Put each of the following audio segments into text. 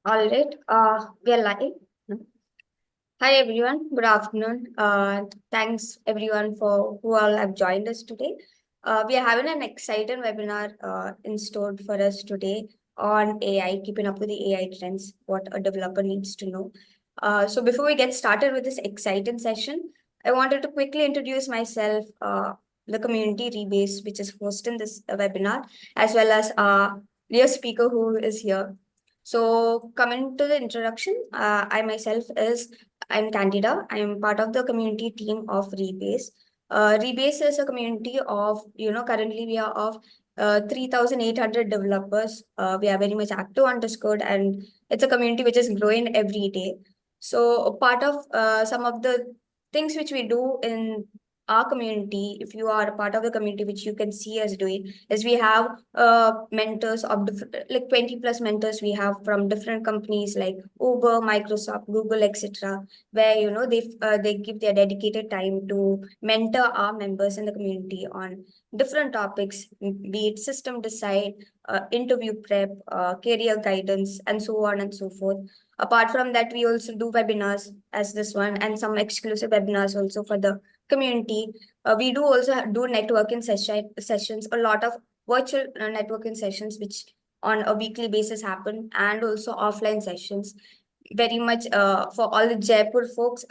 All right. We are live. Hi everyone. Good afternoon. Thanks everyone for who all have joined us today. We are having an exciting webinar in store for us today on AI, keeping up with the AI trends, what a developer needs to know. So before we get started with this exciting session, I wanted to quickly introduce myself, the community Rebase, which is hosting this webinar, as well as dear speaker who is here. So coming to the introduction, I myself is I'm Candida. I'm part of the community team of Rebase. Rebase is a community of, currently we are of 3,800 developers. We are very much active on Discord, and it's a community which is growing every day. So a part of some of the things which we do in our community, if you are a part of the community, which you can see us doing, is we have mentors of different, like 20 plus mentors we have from different companies like Uber, Microsoft, Google, etc., where they give their dedicated time to mentor our members in the community on different topics, be it system design, interview prep, career guidance, and so on and so forth. Apart from that, we also do webinars as this one and some exclusive webinars also for the community. We do also do networking sessions, a lot of virtual networking sessions, which on a weekly basis happen, and also offline sessions. Very much for all the Jaipur folks,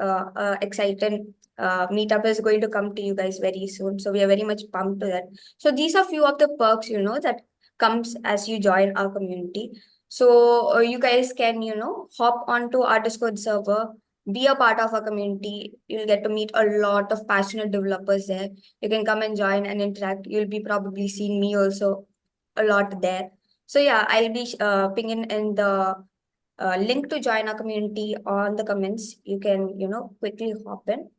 excited meetup is going to come to you guys very soon. So we are very much pumped to that. So these are few of the perks, that comes as you join our community. So you guys can, hop onto our Discord server, be a part of our community. You'll get to meet a lot of passionate developers there. You can come and join and interact. You'll be probably seeing me also a lot there. So yeah, I'll be pinging in the link to join our community on the comments. You can, quickly hop in.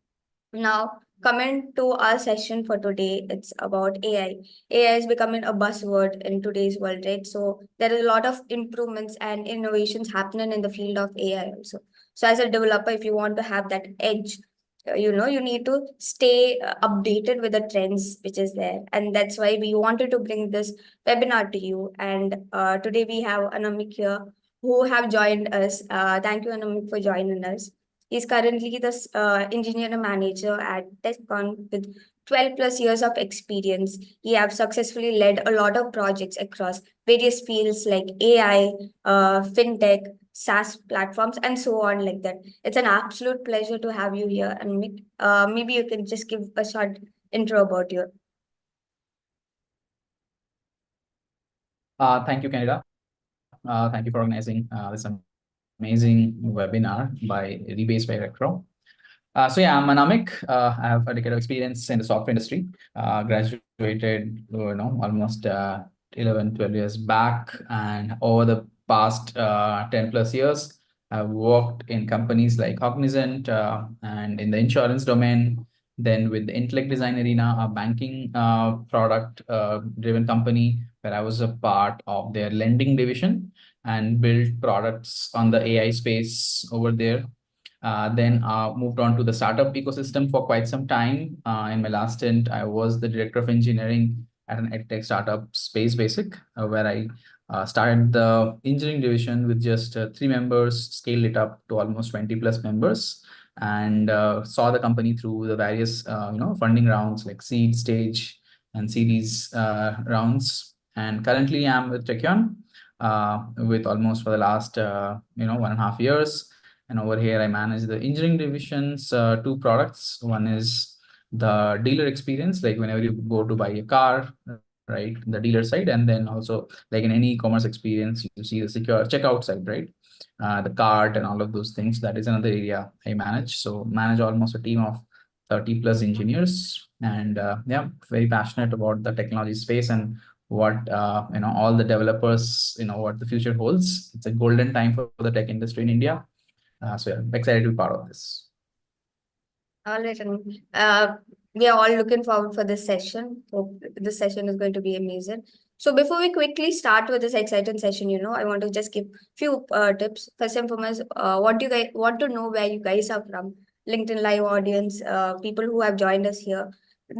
Now, coming to our session for today, it's about AI. AI is becoming a buzzword in today's world, right? So there is a lot of improvements and innovations happening in the field of AI also. So as a developer, if you want to have that edge, you need to stay updated with the trends which is there. And that's why we wanted to bring this webinar to you. And today we have Anamik here who have joined us. Thank you, Anamik, for joining us. He's currently the engineer and manager at Tekion with 12 plus years of experience. He have successfully led a lot of projects across various fields like AI, fintech, SaaS platforms, and so on like that. It's an absolute pleasure to have you here. And maybe you can just give a short intro about you. Thank you, Canada. Thank you for organizing this amazing webinar by Rebase by Electro. So yeah, I'm Anamik. I have a decade of experience in the software industry. Graduated, almost 11, 12 years back, and over the past 10 plus years, I've worked in companies like Cognizant and in the insurance domain. Then with the intellect design arena, a banking product driven company where I was a part of their lending division and built products on the AI space over there. Then moved on to the startup ecosystem for quite some time. In my last stint, I was the director of engineering at an edtech startup, Space Basic, where I started the engineering division with just 3 members, scaled it up to almost 20 plus members, and saw the company through the various funding rounds like seed stage and series rounds. And currently, I'm with Tekion with almost for the last 1.5 years. And over here, I manage the engineering division's 2 products. One is the dealer experience, like whenever you go to buy a car, right, the dealer side, and then also like in any e-commerce experience, you see the secure checkout side, right, the cart and all of those things. That is another area I manage. So manage almost a team of 30 plus engineers, and yeah, very passionate about the technology space and what all the developers, what the future holds. It's a golden time for the tech industry in India. So yeah, excited to be part of this. All right, and we are all looking forward for this session. Hope this session is going to be amazing. So before we quickly start with this exciting session, I want to just give few tips. First and foremost, what do you guys want to know where you guys are from? LinkedIn Live audience, people who have joined us here.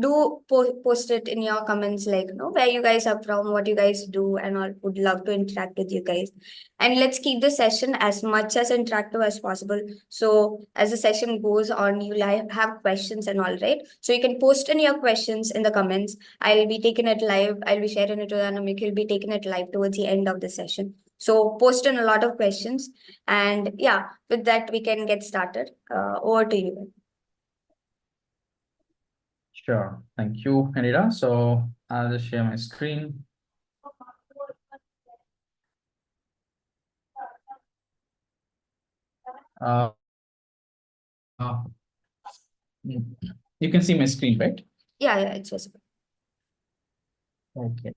do post it in your comments, like, where you guys are from, what you guys do, and all. Would love to interact with you guys. And let's keep the session as much as interactive as possible. So as the session goes on, you have questions and all, right? So you can post in your questions in the comments. I'll be taking it live. I'll be sharing it with Anamik. He'll be taking it live towards the end of the session. So post in a lot of questions. And yeah, with that, we can get started. Over to you. Sure. Thank you, Anita. So I'll just share my screen. Uh, uh, you can see my screen, right? Yeah, it's visible. Okay.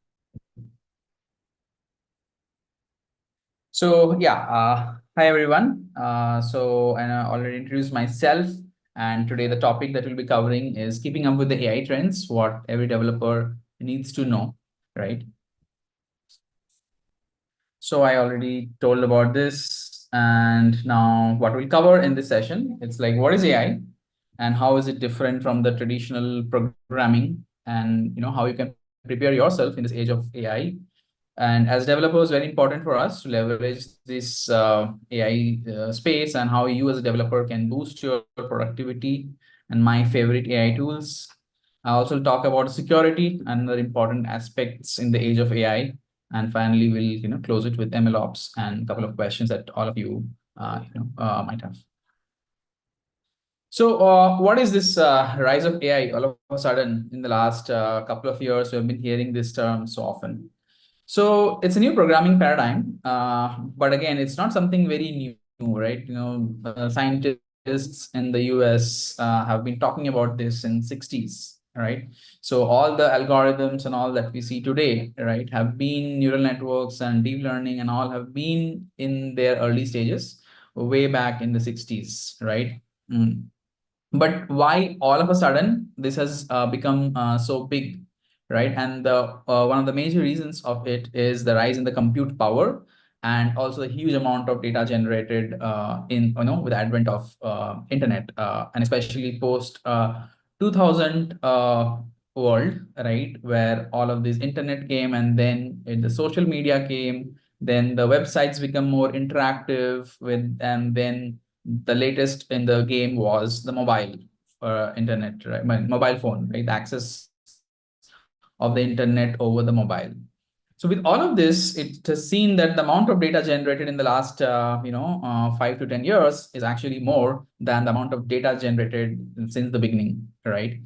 So yeah, hi everyone. And I already introduced myself. And today the topic that we'll be covering is keeping up with the AI trends, what every developer needs to know, right? So I already told about this. And now what we'll cover in this session, it's like, what is AI and how is it different from the traditional programming, and how you can prepare yourself in this age of AI. And as developers, very important for us to leverage this AI space, and how you as a developer can boost your productivity and my favorite AI tools. I also talk about security and other important aspects in the age of AI. And finally, we'll close it with MLOps and a couple of questions that all of you might have. So what is this rise of AI all of a sudden in the last couple of years? We've been hearing this term so often. So it's a new programming paradigm, but again, it's not something very new, right? Scientists in the US have been talking about this in 60s, right? So all the algorithms and all that we see today, right, have been neural networks and deep learning and all have been in their early stages way back in the 60s, right? Mm. But why all of a sudden this has become so big, right? And the one of the major reasons of it is the rise in the compute power, and also the huge amount of data generated in with the advent of internet, and especially post 2000 world, right, where all of this internet came, and then the social media came, then the websites become more interactive with, and then the latest in the game was the mobile internet, right? Mobile phone, right? The access of the internet over the mobile. So with all of this, it has seen that the amount of data generated in the last 5 to 10 years is actually more than the amount of data generated since the beginning, right?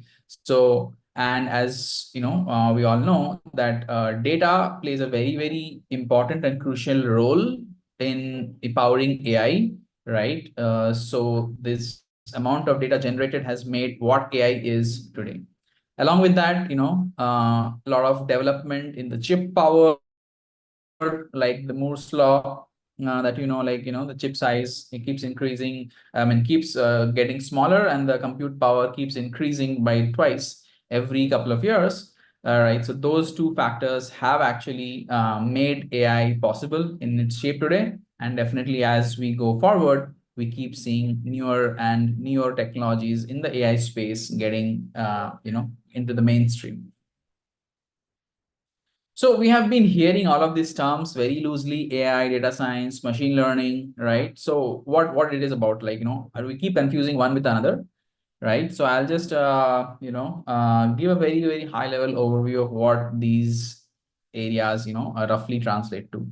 So, and as we all know that data plays a very, very important and crucial role in empowering AI, right? So this amount of data generated has made what AI is today. Along with that, a lot of development in the chip power, like the Moore's law, that the chip size, it keeps increasing, and keeps getting smaller, and the compute power keeps increasing by twice every couple of years. Right, so those two factors have actually made AI possible in its shape today. And definitely, as we go forward, we keep seeing newer and newer technologies in the AI space getting into the mainstream. So we have been hearing all of these terms very loosely: AI, data science, machine learning, right? So what it is about, we keep confusing one with another, right? So I'll just give a very, very high level overview of what these areas roughly translate to.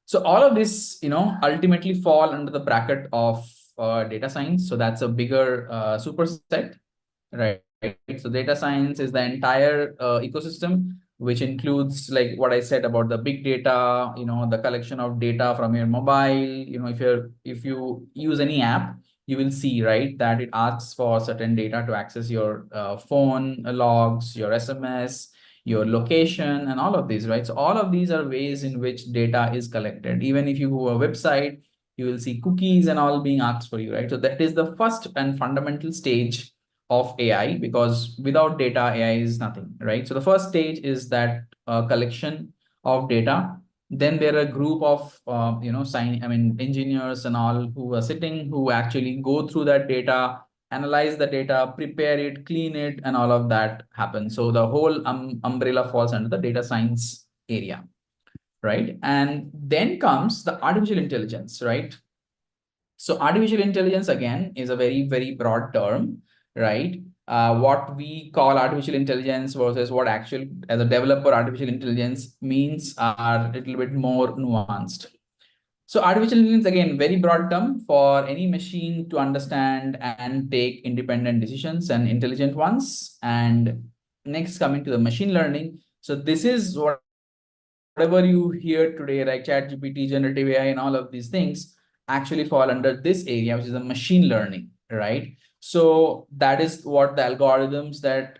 So all of this ultimately fall under the bracket of data science. So that's a bigger superset, right? So data science is the entire ecosystem, which includes, like what I said about the big data, the collection of data from your mobile. If you use any app, you will see, right, that it asks for certain data to access your phone logs, your SMS, your location, and all of these, right? So all of these are ways in which data is collected. Even if you go to a website, you will see cookies and all being asked for you, right? So that is the first and fundamental stage of AI, because without data, AI is nothing, right? So the first stage is that collection of data. Then there are a group of engineers and all who are sitting, who actually go through that data, analyze the data, prepare it, clean it, and all of that happens. So the whole umbrella falls under the data science area, right? And then comes the artificial intelligence, right? So artificial intelligence, again, is a very, very broad term, right? What we call artificial intelligence versus what actual, as a developer, artificial intelligence means are a little bit more nuanced. So artificial intelligence, again, very broad term for any machine to understand and take independent decisions and intelligent ones. And next, coming to the machine learning. So this is whatever you hear today, like ChatGPT, generative AI, and all of these things actually fall under this area, which is the machine learning, right? So that is what the algorithms that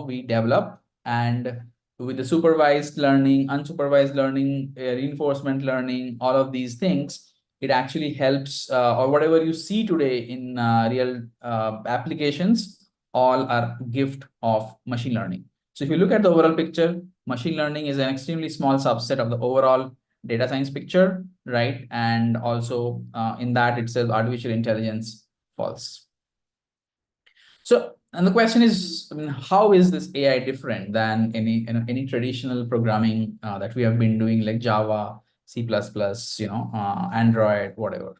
we develop, and with the supervised learning, unsupervised learning, reinforcement learning, all of these things, it actually helps, or whatever you see today in real applications, all are gift of machine learning. So if you look at the overall picture, machine learning is an extremely small subset of the overall data science picture, right? And also in that itself, artificial intelligence falls. So, and the question is, how is this AI different than any traditional programming that we have been doing, like Java, C++, Android, whatever.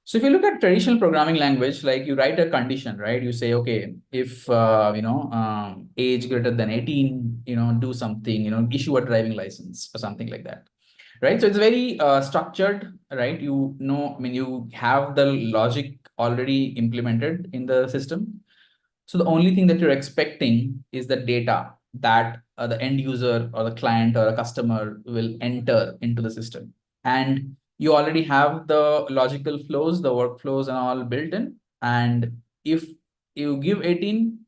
So if you look at traditional programming language, like you write a condition, right? You say, okay, if age greater than 18, do something, issue a driving license or something like that, right? So it's very structured, right? You have the logic already implemented in the system. So the only thing that you're expecting is the data that the end user or the client or a customer will enter into the system. And you already have the logical flows, the workflows and all built in. And if you give 18,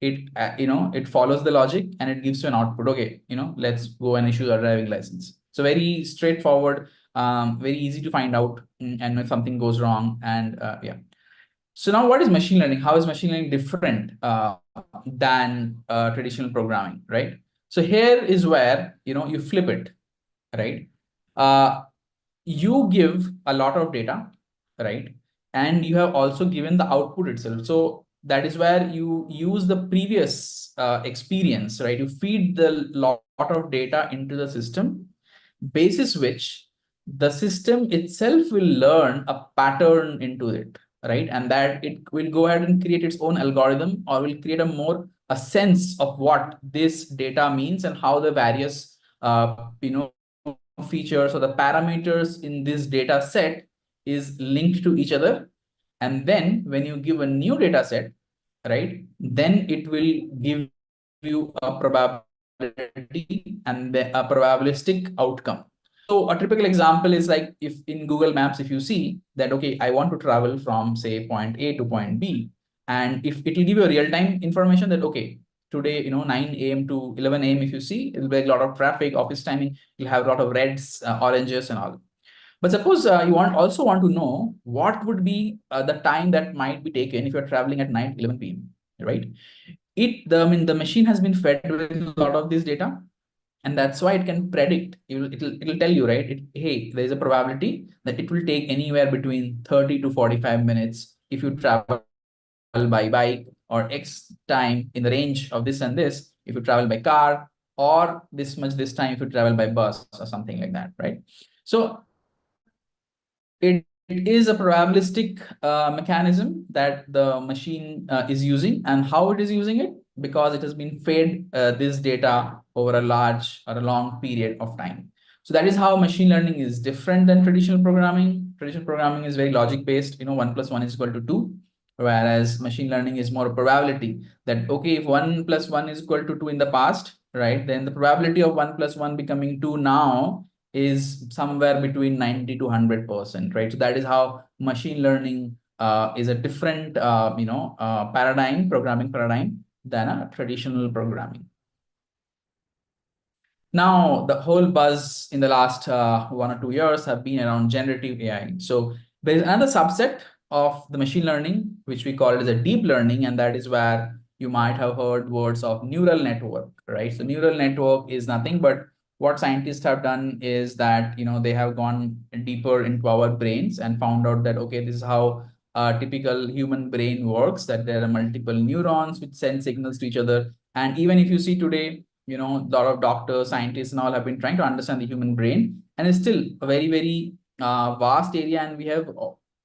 it follows the logic and it gives you an output. Okay, let's go and issue a driving license. So very straightforward, very easy to find out, and if something goes wrong, and yeah. So now what is machine learning? How is machine learning different than traditional programming, right? So here is where, you flip it, right? You give a lot of data, right? And you have also given the output itself. So that is where you use the previous experience, right? You feed the lot of data into the system, basis which the system itself will learn a pattern into it, right? And that it will go ahead and create its own algorithm, or will create a sense of what this data means and how the various features or the parameters in this data set is linked to each other. And then when you give a new data set, right, then it will give you a probability and a probabilistic outcome. So a typical example is like, if in Google Maps, if you see that, okay, I want to travel from say point A to point B, and if it will give you a real-time information that, okay, today, 9 a.m. to 11 a.m. if you see, it will be a lot of traffic, office timing, you'll have a lot of reds, oranges and all. But suppose you also want to know what would be the time that might be taken if you're traveling at 9 11 p.m., right? The machine has been fed with a lot of this data, and that's why it can predict. It'll tell you, right? Hey, there's a probability that it will take anywhere between 30 to 45 minutes if you travel by bike, or X time in the range of this and this if you travel by car, or this much this time if you travel by bus or something like that, right? So it is a probabilistic mechanism that the machine is using. And how it is using it? Because it has been fed this data over a large or a long period of time. So that is how machine learning is different than traditional programming. Traditional programming is very logic based, 1 plus 1 is equal to 2. Whereas machine learning is more probability, that, okay, if 1 plus 1 is equal to 2 in the past, right, then the probability of 1 plus 1 becoming 2 now is somewhere between 90 to 100%, right? So that is how machine learning is a different, programming paradigm than a traditional programming. Now, the whole buzz in the last 1 or 2 years have been around generative AI. So there is another subset of the machine learning, which we call it as a deep learning, and that is where you might have heard words of neural network, right? So neural network is nothing but what scientists have done is that, they have gone deeper into our brains and found out that, okay, this is how typical human brain works, that there are multiple neurons which send signals to each other. And even if you see today, a lot of doctors, scientists and all have been trying to understand the human brain, and it's still a very, very vast area, and we have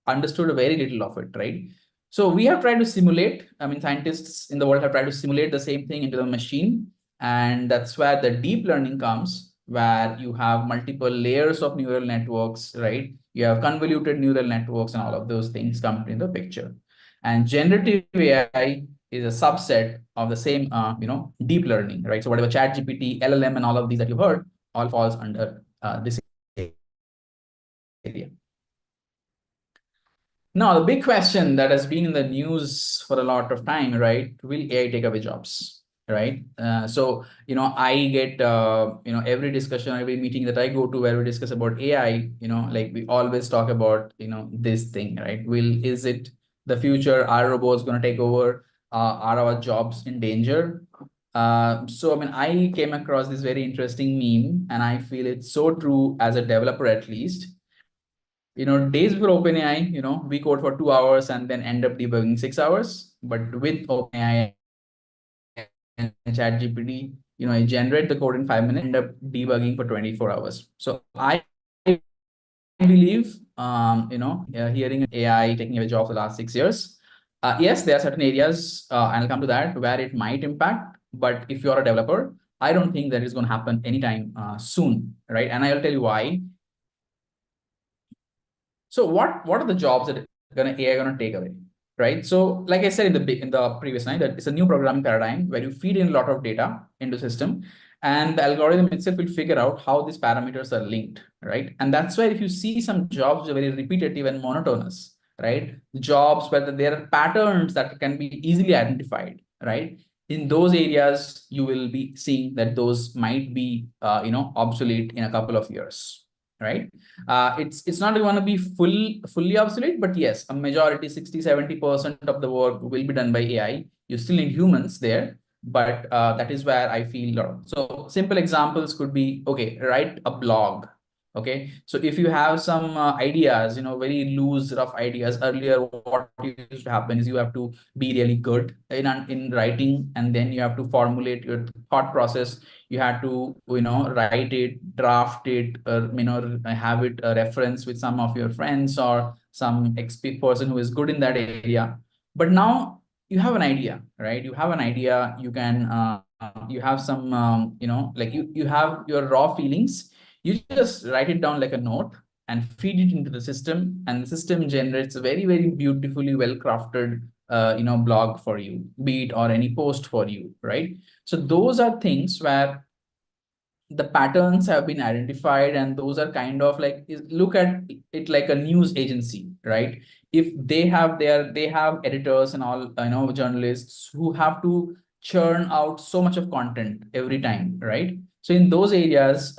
understood very little of it, right? So we have tried to simulate, scientists in the world have tried to simulate the same thing into the machine. And that's where the deep learning comes, where you have multiple layers of neural networks, right? You have convoluted neural networks and all of those things come into the picture. And generative AI is a subset of the same, deep learning, right? So whatever ChatGPT, LLM, and all of these that you heard, all falls under this area. Now, the big question that has been in the news for a lot of time, right? Will AI take away jobs, right? So, I get, every discussion, every meeting that I go to where we discuss about AI, like we always talk about, this thing, right? Is it the future? Are robots going to take over? Are our jobs in danger? So, I came across this very interesting meme, and I feel it's so true as a developer, at least. Days before OpenAI, we code for 2 hours and then end up debugging 6 hours. But with OpenAI and ChatGPT, I generate the code in 5 minutes, end up debugging for 24 hours. So I believe, hearing AI taking away jobs for the last 6 years. Yes, there are certain areas, and I'll come to that, where it might impact. But if you're a developer, I don't think that is going to happen anytime soon, right? And I'll tell you why. So what are the jobs that AI gonna take away, right? So like I said in the previous slide, that it's a new programming paradigm where you feed in a lot of data into system, and the algorithm itself will figure out how these parameters are linked, right? And that's why if you see some jobs which are very repetitive and monotonous, right? Jobs where there are patterns that can be easily identified, right? In those areas, you will be seeing that those might be, obsolete in a couple of years, right? It's not going to be fully obsolete, but yes, a majority, 60-70% of the work will be done by AI. You still need humans there, but that is where I feel. So simple examples could be, okay, write a blog. Okay, so if you have some ideas, very loose, rough ideas. Earlier, what used to happen is you have to be really good in writing, and then you have to formulate your thought process. You had to, write it, draft it, or, have it a reference with some of your friends or some person who is good in that area. But now you have an idea, right? You have an idea. You can, you have some, like you have your raw feelings. You just write it down like a note and feed it into the system, and the system generates a very, very beautifully well crafted, blog for you, be it or any post for you, right? So those are things where the patterns have been identified, and those are kind of like, look at it like a news agency, right? If they have editors and all, journalists who have to churn out so much of content every time, right? So in those areas,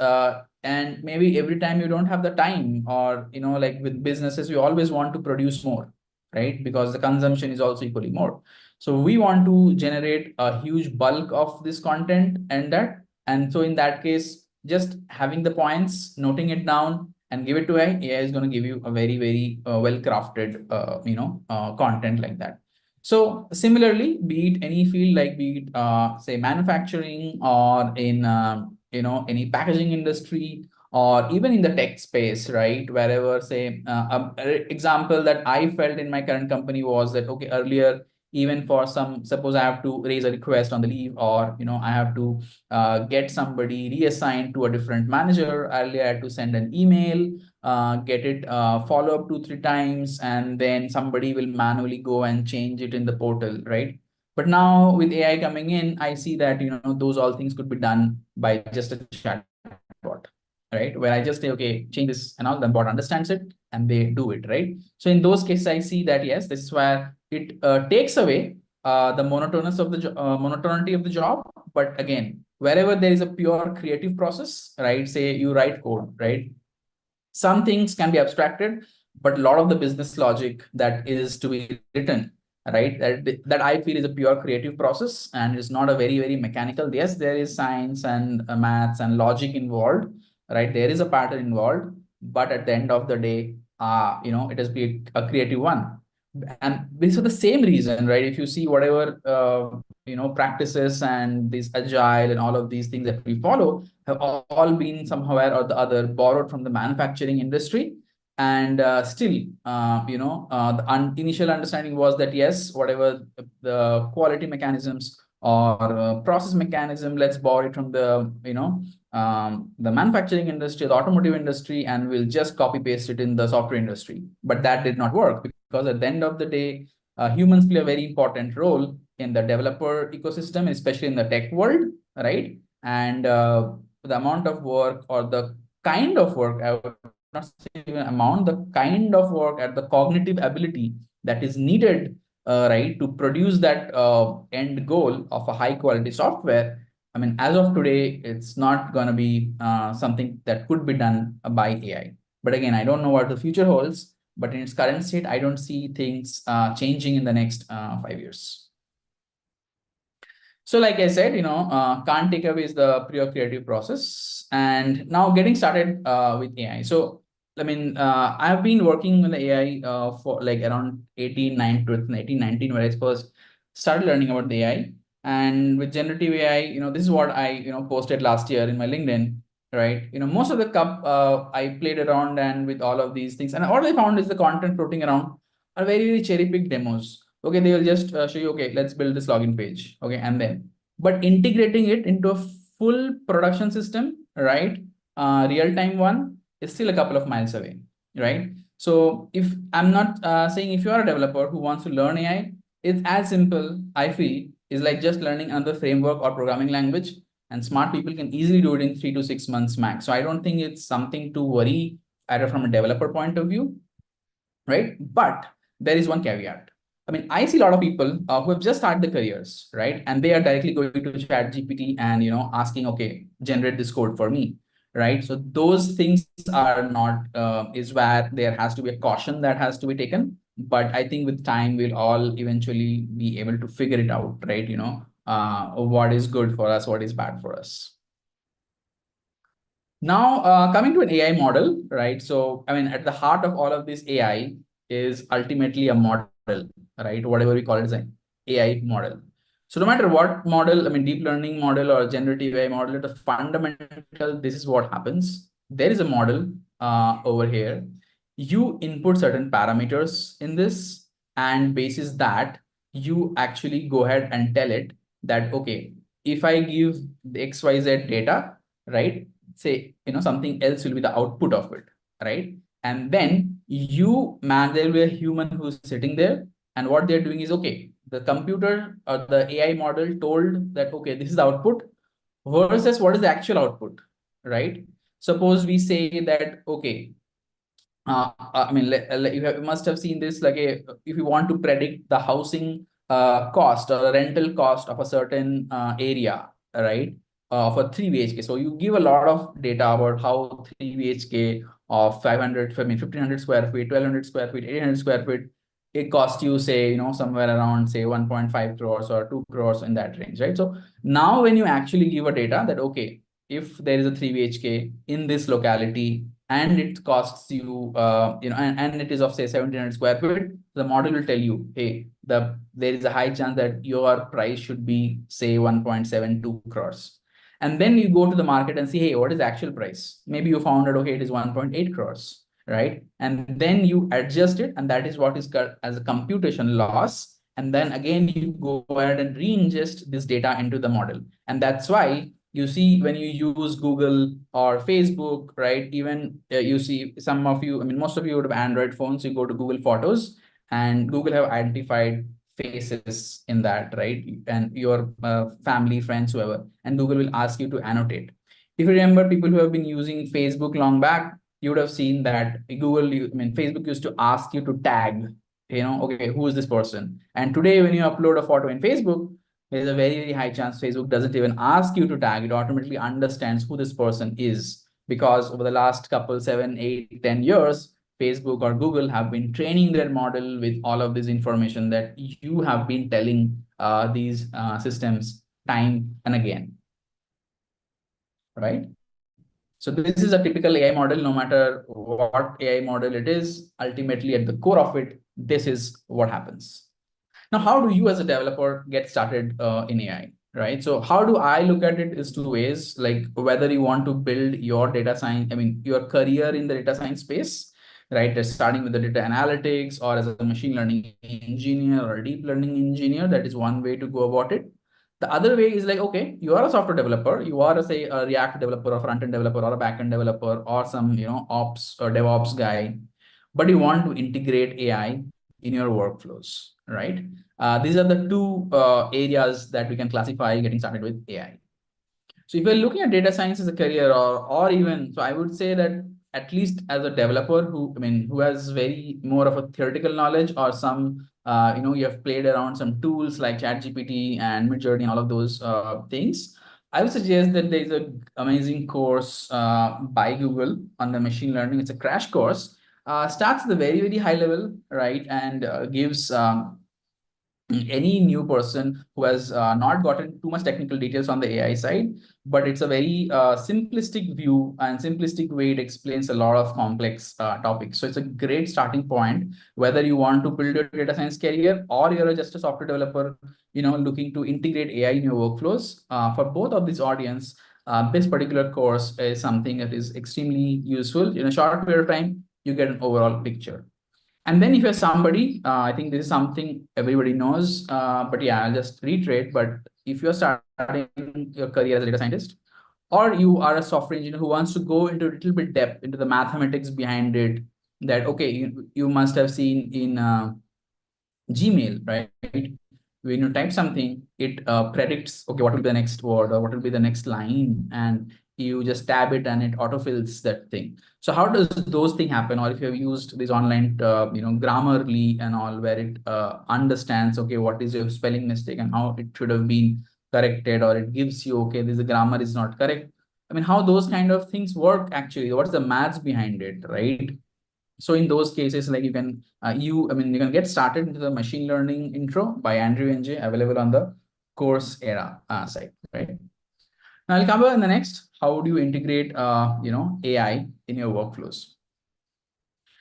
and maybe every time you don't have the time, or like with businesses, we always want to produce more, right? Because the consumption is also equally more. So we want to generate a huge bulk of this content, and so in that case, just having the points, noting it down, and give it to AI. AI is going to give you a very, very well-crafted, content like that. So similarly, be it any field, like be it, say, manufacturing, or in, any packaging industry, or even in the tech space, right? Wherever, say, example that I felt in my current company was that, okay, earlier, even for some, suppose I have to raise a request on the leave, or, I have to get somebody reassigned to a different manager. Earlier, I had to send an email, get it follow up 2-3 times, and then somebody will manually go and change it in the portal, right? But now with AI coming in, I see that, those all things could be done by just a chatbot, right? Where I just say, okay, change this, and all, the bot understands it and they do it, right? So in those cases, I see that, yes, this is where it takes away the monotonity of the job. But again, wherever there is a pure creative process, right? Say you write code, right? Some things can be abstracted, but a lot of the business logic that is to be written, right? That I feel is a pure creative process, and it's not a very, very mechanical. Yes, there is science and maths and logic involved, right? There is a pattern involved, but at the end of the day, it has been a creative one. And this is the same reason, right? If you see whatever practices and this agile and all of these things that we follow have all been somewhere or the other borrowed from the manufacturing industry. And still, the initial understanding was that yes, whatever the quality mechanisms or process mechanism, let's borrow it from the manufacturing industry, the automotive industry, and we'll just copy paste it in the software industry. But that did not work, because at the end of the day, humans play a very important role in the developer ecosystem, especially in the tech world, right? And the amount of work or the kind of work, I would not say even amount, the kind of work and the cognitive ability that is needed, right, to produce that end goal of a high quality software. I mean, as of today, it's not going to be something that could be done by AI. But again, I don't know what the future holds, but in its current state, I don't see things changing in the next 5 years. So like I said, can't take away is the pure creative process. And now getting started with AI. So, I mean, I've been working with AI for like around 18, 19, where I first started learning about the AI. And with generative AI, this is what I, posted last year in my LinkedIn, right? Most of the cup I played around and with all of these things. And all I found is the content floating around are very, very cherry-picked demos. Okay, they will just show you, okay, let's build this login page. Okay, and then, but integrating it into a full production system, right? Real-time one is still a couple of miles away, right? So if I'm not saying if you are a developer who wants to learn AI, it's as simple, I feel, is like just learning another framework or programming language, and smart people can easily do it in 3 to 6 months max. So I don't think it's something to worry either from a developer point of view, right? But there is one caveat. I mean, I see a lot of people who have just started their careers, right? And they are directly going to Chat GPT and asking, okay, generate this code for me, right? So those things are not is where there has to be a caution that has to be taken. But I think with time, we'll all eventually be able to figure it out, right? What is good for us, what is bad for us. Now, coming to an AI model, right? So, I mean, at the heart of all of this AI is ultimately a model, right? Whatever we call it as an AI model. So no matter what model, I mean, deep learning model or generative AI model, the fundamental, this is what happens. There is a model over here. You input certain parameters in this, and basis that, you actually go ahead and tell it that, okay, if I give the XYZ data, right? Say, something else will be the output of it, right? And then there will be a human who's sitting there, and what they're doing is, okay, the computer or the AI model told that, okay, this is the output versus what is the actual output, right? Suppose we say that, okay, I mean, you must have seen this, like if you want to predict the housing cost or the rental cost of a certain area, right? Of a 3 BHK. So you give a lot of data about how 3 BHK of 500, I mean, 1500 square feet, 1200 square feet, 800 square feet, it costs you, say, somewhere around, say, 1.5 crores or 2 crores in that range, right? So now when you actually give a data that, okay, if there is a 3 BHK in this locality, and it costs you, and it is of, say, 1700 square feet, the model will tell you, hey, there is a high chance that your price should be, say, 1.72 crores. And then you go to the market and see, hey, what is the actual price? Maybe you found out, okay, it is 1.8 crores, right? And then you adjust it, and that is what is called as a computation loss. And then again, you go ahead and re-ingest this data into the model. And that's why you see when you use Google or Facebook, right? Even you see some of you, I mean, most of you would have Android phones, you go to Google Photos, and Google have identified faces in that, right? And your family, friends, whoever, and Google will ask you to annotate. If you remember, people who have been using Facebook long back, you would have seen that Facebook used to ask you to tag, okay, who is this person? And today, when you upload a photo in Facebook, there's a very, very high chance Facebook doesn't even ask you to tag. It automatically understands who this person is, because over the last couple, 7, 8, 10 years, Facebook or Google have been training their model with all of this information that you have been telling these systems time and again, right? So this is a typical AI model. No matter what AI model it is, ultimately at the core of it, this is what happens. Now, how do you as a developer get started in AI, right? So how do I look at it is two ways, like whether you want to build your data science, I mean, your career in the data science space, right? Just starting with the data analytics or as a machine learning engineer or a deep learning engineer, that is one way to go about it. The other way is like, okay, you are a software developer, you are say a React developer or front-end developer or a back-end developer or some, ops or DevOps guy, but you want to integrate AI in your workflows, right? These are the two areas that we can classify getting started with AI. So if you're looking at data science as a career, or even, so I would say that at least as a developer who has very more of a theoretical knowledge, or some, you have played around some tools like ChatGPT and Midjourney and all of those things, I would suggest that there's an amazing course by Google on the machine learning. It's a crash course. Starts at the very, very high level, right? And gives any new person who has not gotten too much technical details on the AI side, but it's a very simplistic view and simplistic way. It explains a lot of complex topics. So it's a great starting point, whether you want to build your data science career or you're just a software developer, looking to integrate AI in your workflows. For both of these audience, this particular course is something that is extremely useful. In a short period of time, you get an overall picture. And then if you're somebody, I think this is something everybody knows, but yeah, I'll just reiterate. But if you're starting your career as a data scientist, or you are a software engineer who wants to go into a little bit depth into the mathematics behind it, that, okay, you must have seen in Gmail, right? When you type something, it predicts, okay, what will be the next word or what will be the next line, and you just tab it and it autofills that thing. So how does those things happen? Or if you have used this online, Grammarly and all, where it understands, okay, what is your spelling mistake and how it should have been corrected, or it gives you, okay, this grammar is not correct. I mean, how those kind of things work actually? What's the maths behind it, right? So in those cases, like you can get started into the machine learning intro by Andrew NJ, available on the Coursera site, right? Now I'll cover in the next, how do you integrate AI in your workflows?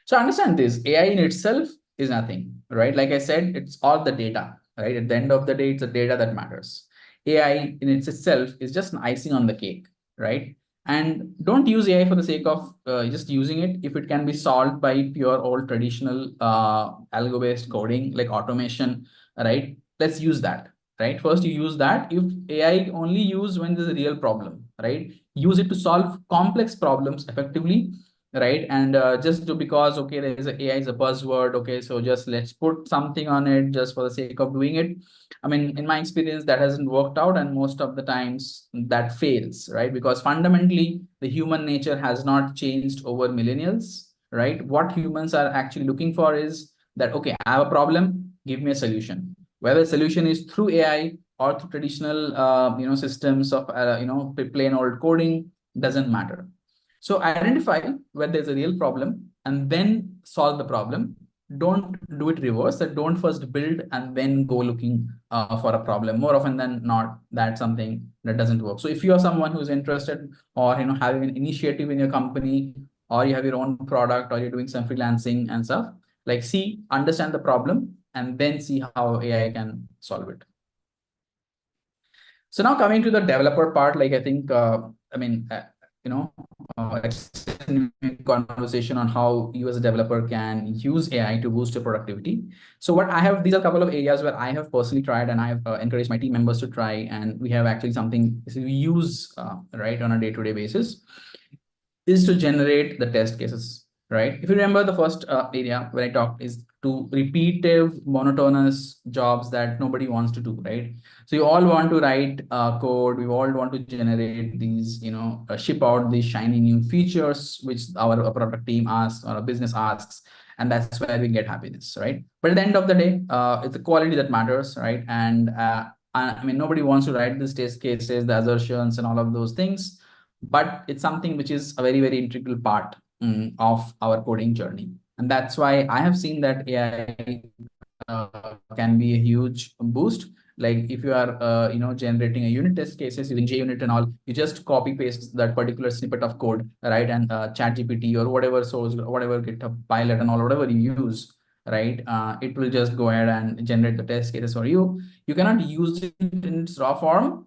So understand this, AI in itself is nothing, right? Like I said, it's all the data, right? At the end of the day, it's the data that matters. AI in itself is just an icing on the cake, right? And don't use AI for the sake of just using it. If it can be solved by pure old traditional algo-based coding like automation, right? Let's use that, right? First, you use that. If AI only use when there's a real problem, right? Use it to solve complex problems effectively, right? And just because, okay, there is a AI is a buzzword, okay, so just let's put something on it just for the sake of doing it. I mean, in my experience, that hasn't worked out, and most of the times that fails, right? Because fundamentally, the human nature has not changed over millennials, right? What humans are actually looking for is that, okay, I have a problem, give me a solution. Whether the solution is through AI or through traditional, systems of, plain old coding, doesn't matter. So identify where there's a real problem and then solve the problem. Don't do it reverse. That don't first build and then go looking for a problem. More often than not, that's something that doesn't work. So if you are someone who's interested, or having an initiative in your company, or you have your own product, or you're doing some freelancing and stuff, like, understand the problem and then see how AI can solve it. So now coming to the developer part, like I think, extending conversation on how you as a developer can use AI to boost your productivity. So what I have, these are a couple of areas where I have personally tried, and I have encouraged my team members to try, and we have actually something we use right on a day-to-day basis, is to generate the test cases, right? If you remember, the first area where I talked is to repetitive, monotonous jobs that nobody wants to do, right? So you all want to write code. We all want to generate these, ship out these shiny new features, which our product team asks or a business asks, and that's where we get happiness, right? But at the end of the day, it's the quality that matters, right? And I mean, nobody wants to write these test cases, the assertions, and all of those things, but it's something which is a very, very integral part of our coding journey. And that's why I have seen that AI can be a huge boost. Like if you are, generating a unit test cases using JUnit and all, you just copy paste that particular snippet of code, right? And ChatGPT or whatever source, whatever GitHub Pilot and all, whatever you use, right? It will just go ahead and generate the test cases for you. You cannot use it in its raw form,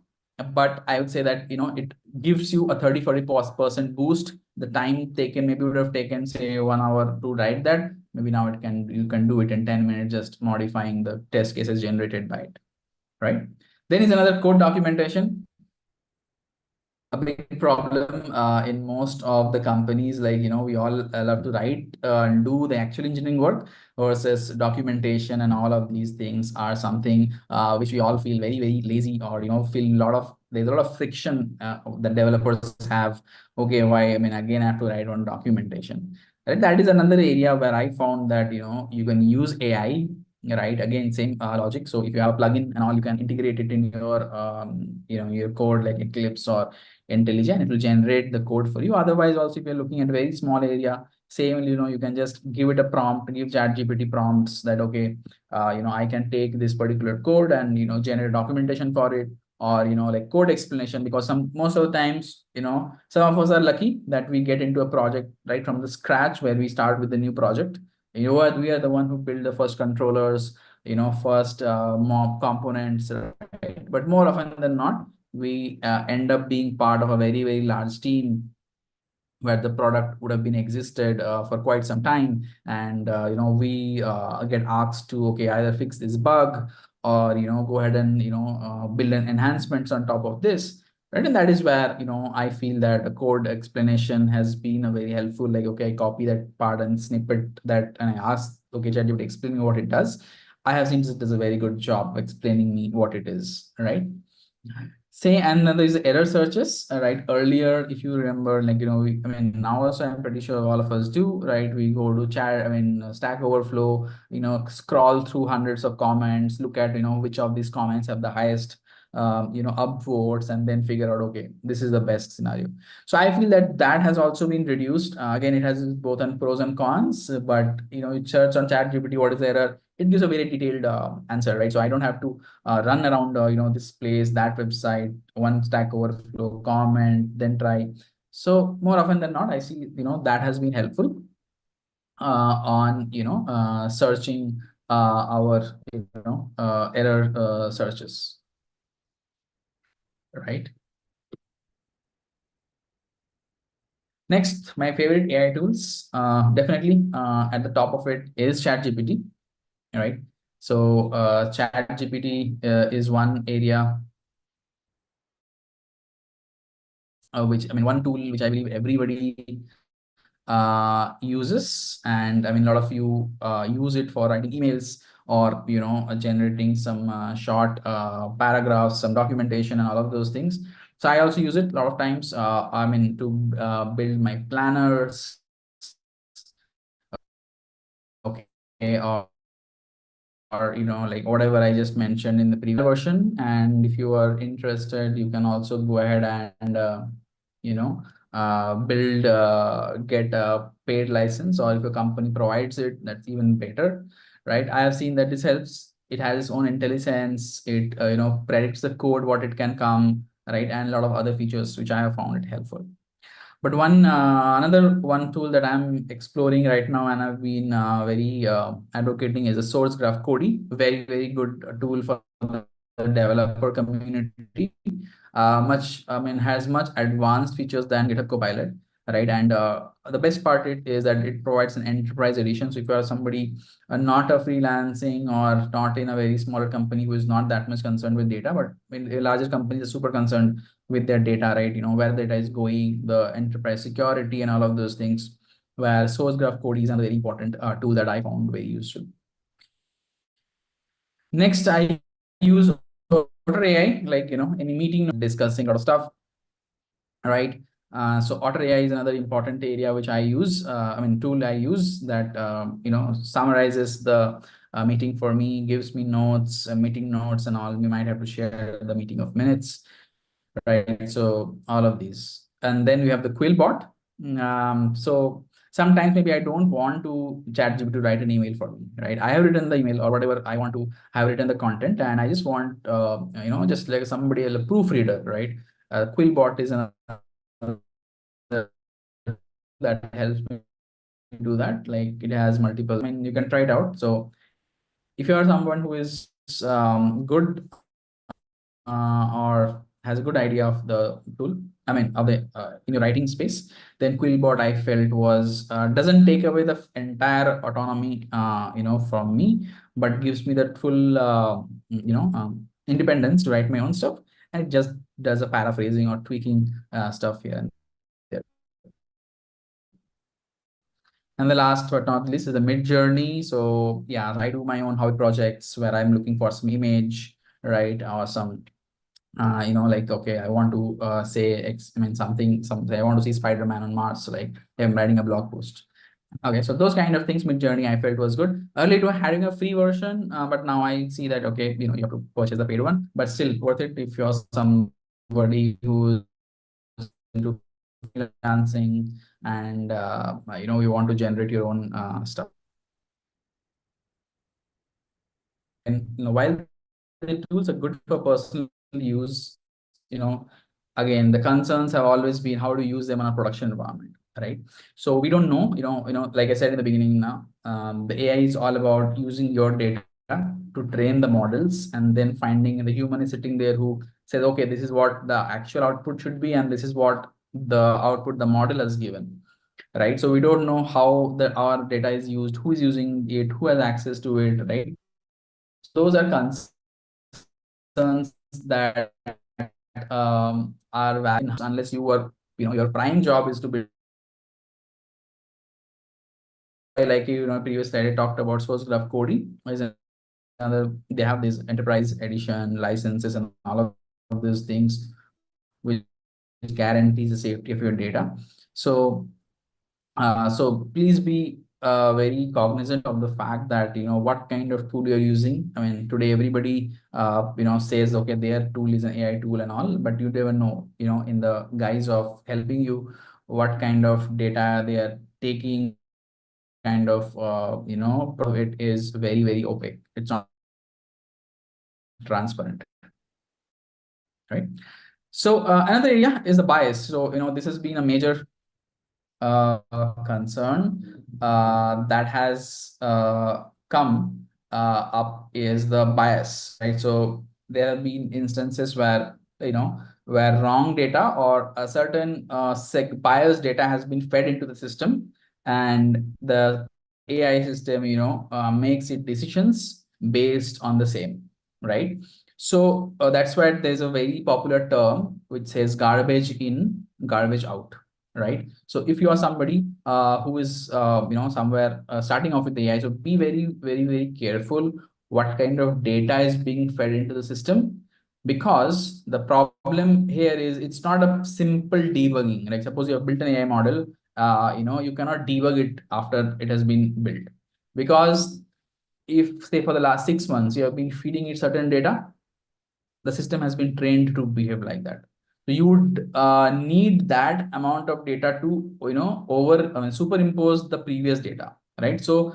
but I would say that, it gives you a 30-40% boost. The time taken maybe would have taken, say, 1 hour to write that. Maybe now you can do it in 10 minutes, just modifying the test cases generated by it, right? Then is another code documentation. A big problem in most of the companies, like, we all love to write and do the actual engineering work, versus documentation and all of these things are something which we all feel very, very lazy, or, feel there's a lot of friction that developers have. Okay, why, again, I have to write on documentation. Right? That is another area where I found that, you can use AI, right? Again, same logic. So if you have a plugin and all, you can integrate it in your, your code, like Eclipse or IntelliJ, it will generate the code for you. Otherwise, also, if you're looking at a very small area, same, you can just give it a prompt, give ChatGPT prompts that, okay, I can take this particular code and, generate documentation for it, or, like code explanation, because most of the times, some of us are lucky that we get into a project right from the scratch, where we start with the new project. We are the one who build the first controllers, first mob components, right? But more often than not, we end up being part of a very, very large team, where the product would have been existed for quite some time, and we get asked to, okay, either fix this bug, or go ahead and build an enhancements on top of this, right? And that is where I feel that a code explanation has been a very helpful. Like, okay, I copy that part and snippet that, and I ask, okay, ChatGPT, explain me what it does. I have seen it does a very good job explaining me what it is, right? Say, and then there's error searches, right? Earlier, if you remember, like, now also I'm pretty sure all of us do, right? We go to chat, Stack Overflow, scroll through hundreds of comments, look at, which of these comments have the highest, upvotes, and then figure out, okay, this is the best scenario. So I feel that that has also been reduced. Again, it has both on pros and cons, but, you search on ChatGPT, what is the error? It gives a very detailed answer, right? So I don't have to run around, this place, that website, one Stack Overflow comment, then try. So more often than not, I see, that has been helpful on, searching our, error searches, right? Next, my favorite AI tools, definitely at the top of it is ChatGPT, right? So ChatGPT is one area, one tool which I believe everybody uses, and a lot of you use it for writing emails, or generating some short paragraphs, some documentation, and all of those things. So I also use it a lot of times, to build my planners, okay, or like whatever I just mentioned in the previous version. And if you are interested, you can also go ahead and build get a paid license, or if a company provides it, that's even better, right? I have seen that this helps. It has its own intelligence. It predicts the code, what it can come, right? And a lot of other features which I have found it helpful. But another one tool that I'm exploring right now, and I've been very advocating, is a source graph Cody. Very, very good tool for the developer community. Has much advanced features than GitHub Copilot, right? And the best part is that it provides an enterprise edition. So if you are somebody not a freelancing, or not in a very smaller company who is not that much concerned with data, but in a larger company is super concerned with their data, right? Where the data is going, the enterprise security, and all of those things, where source graph code is a very important tool that I found very useful. Next, I use Otter AI, like, any meeting, discussing a lot of stuff, right? So Otter AI is another important area which I use, tool I use, that, summarizes the meeting for me, gives me notes, meeting notes and all. We might have to share the meeting of minutes, right? So all of these. And then we have the Quillbot. So sometimes maybe I don't want to ChatGPT to write an email for me, right? I have written the email or whatever I want to have written the content, and I just want, just like somebody, a proofreader, right? Quillbot is another that helps me do that. Like it has multiple, I mean, you can try it out. So if you are someone who is good or has a good idea of the tool, I mean, of the in your writing space, then Quillbot I felt was doesn't take away the entire autonomy, from me, but gives me that full, independence to write my own stuff, and it just does a paraphrasing or tweaking stuff here and there. And the last but not least is the mid journey. So yeah, I do my own hobby projects where I'm looking for some image, right, or some like, okay, I want to something, I want to see Spider-Man on Mars. So like I'm writing a blog post. Okay, so those kind of things, mid journey I felt was good. Earlier it was having a free version, but now I see that, okay, you have to purchase the paid one, but still worth it if you're somebody who's into freelancing and you want to generate your own stuff. And while the tools are good for personal use, again, the concerns have always been how to use them in a production environment, right? So we don't know, like I said in the beginning, now the AI is all about using your data to train the models, and then finding the human is sitting there who says, okay, this is what the actual output should be, and this is what the output the model has given, right? So we don't know how our data is used, who is using it, who has access to it, right? So those are concerns that are valid unless you are, your prime job is to build, like previous slide I talked about source graph coding is another. They have this enterprise edition licenses and all of those things which guarantees the safety of your data. So so please be very cognizant of the fact that what kind of tool you're using. I mean, today everybody says, okay, their tool is an AI tool and all, but you never know, in the guise of helping you, what kind of data they are taking, kind of it is very, very opaque. It's not transparent, right? So another area is the bias. So this has been a major concern that has come up is the bias, right? So there have been instances where where wrong data or a certain biased data has been fed into the system, and the AI system makes it decisions based on the same, right? So that's why there's a very popular term which says garbage in, garbage out, right? So if you are somebody who is somewhere starting off with AI, so be very, very, very careful what kind of data is being fed into the system, because the problem here is it's not a simple debugging. Like suppose you have built an AI model, you cannot debug it after it has been built, because if say for the last 6 months you have been feeding it certain data, the system has been trained to behave like that. So you would need that amount of data to superimpose the previous data, right? So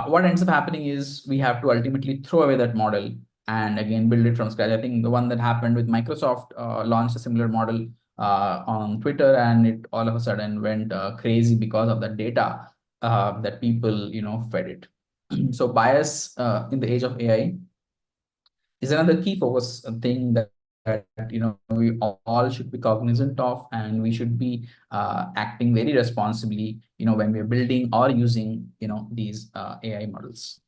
what ends up happening is we have to ultimately throw away that model and again build it from scratch. I think the one that happened with Microsoft launched a similar model on Twitter, and it all of a sudden went crazy because of the data that people fed it. So bias in the age of AI is another key focus thing that we all should be cognizant of, and we should be acting very responsibly when we're building or using these AI models.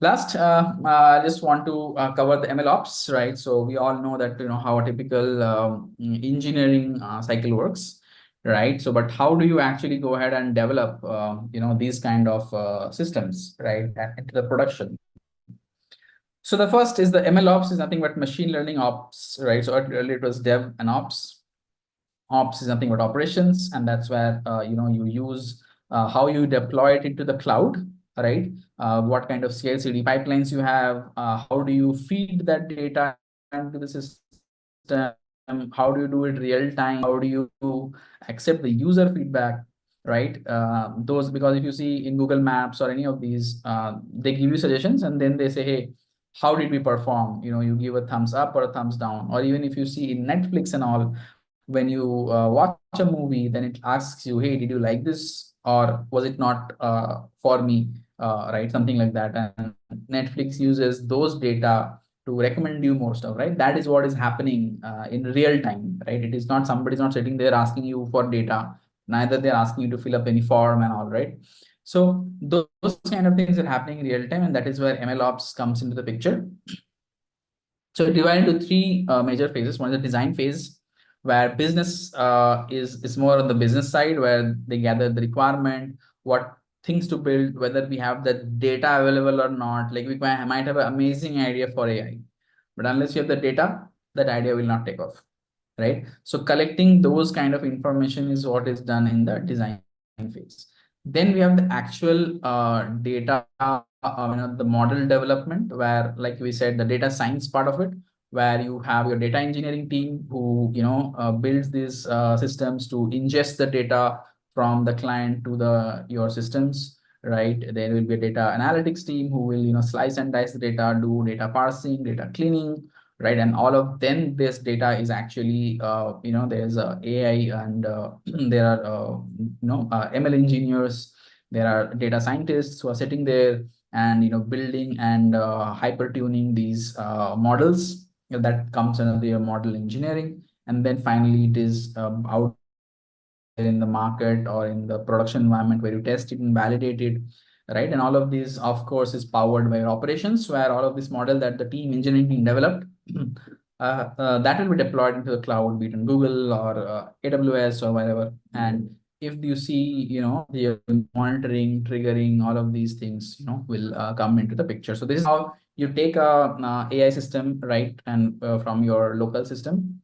Last, I just want to cover the ML ops, right? So we all know that how a typical engineering cycle works, right? So, but how do you actually go ahead and develop these kind of systems, right, into the production? So the first is the ML ops is nothing but machine learning ops, right? So earlier it was dev and ops. Ops is nothing but operations, and that's where you use how you deploy it into the cloud, right? What kind of CI/CD pipelines you have, how do you feed that data into the system, how do you do it real time, how do you accept the user feedback, right? Those, because if you see in Google Maps or any of these, they give you suggestions and then they say, hey, how did we perform? You give a thumbs up or a thumbs down. Or even if you see in Netflix and all, when you watch a movie, then it asks you, hey, did you like this, or was it not for me, right? Something like that. And Netflix uses those data to recommend you more stuff, right? That is what is happening in real time, right? It is not, somebody's not sitting there asking you for data, neither they're asking you to fill up any form and all, right? So those kind of things are happening in real time, and that is where ML ops comes into the picture. So divided into three major phases. One is the design phase, where business is more on the business side, where they gather the requirement, what things to build, whether we have the data available or not. Like we might have an amazing idea for AI, but unless you have the data, that idea will not take off, right? So collecting those kind of information is what is done in the design phase. Then we have the actual data, the model development, where, like we said, the data science part of it, where you have your data engineering team who builds these systems to ingest the data from the client to your systems, right? There will be a data analytics team who will slice and dice the data, do data parsing, data cleaning, right? And all of then this data is actually there's AI, and there are ML engineers, there are data scientists who are sitting there and building and hyper tuning these models. That comes under the model engineering. And then finally it is out in the market or in the production environment, where you test it and validate it, right? And all of these, of course, is powered by operations, where all of this model that the team engineering team developed, that will be deployed into the cloud, be it in Google or AWS or wherever. And if you see, the monitoring, triggering, all of these things, will come into the picture. So this is how you take a AI system, right, and from your local system,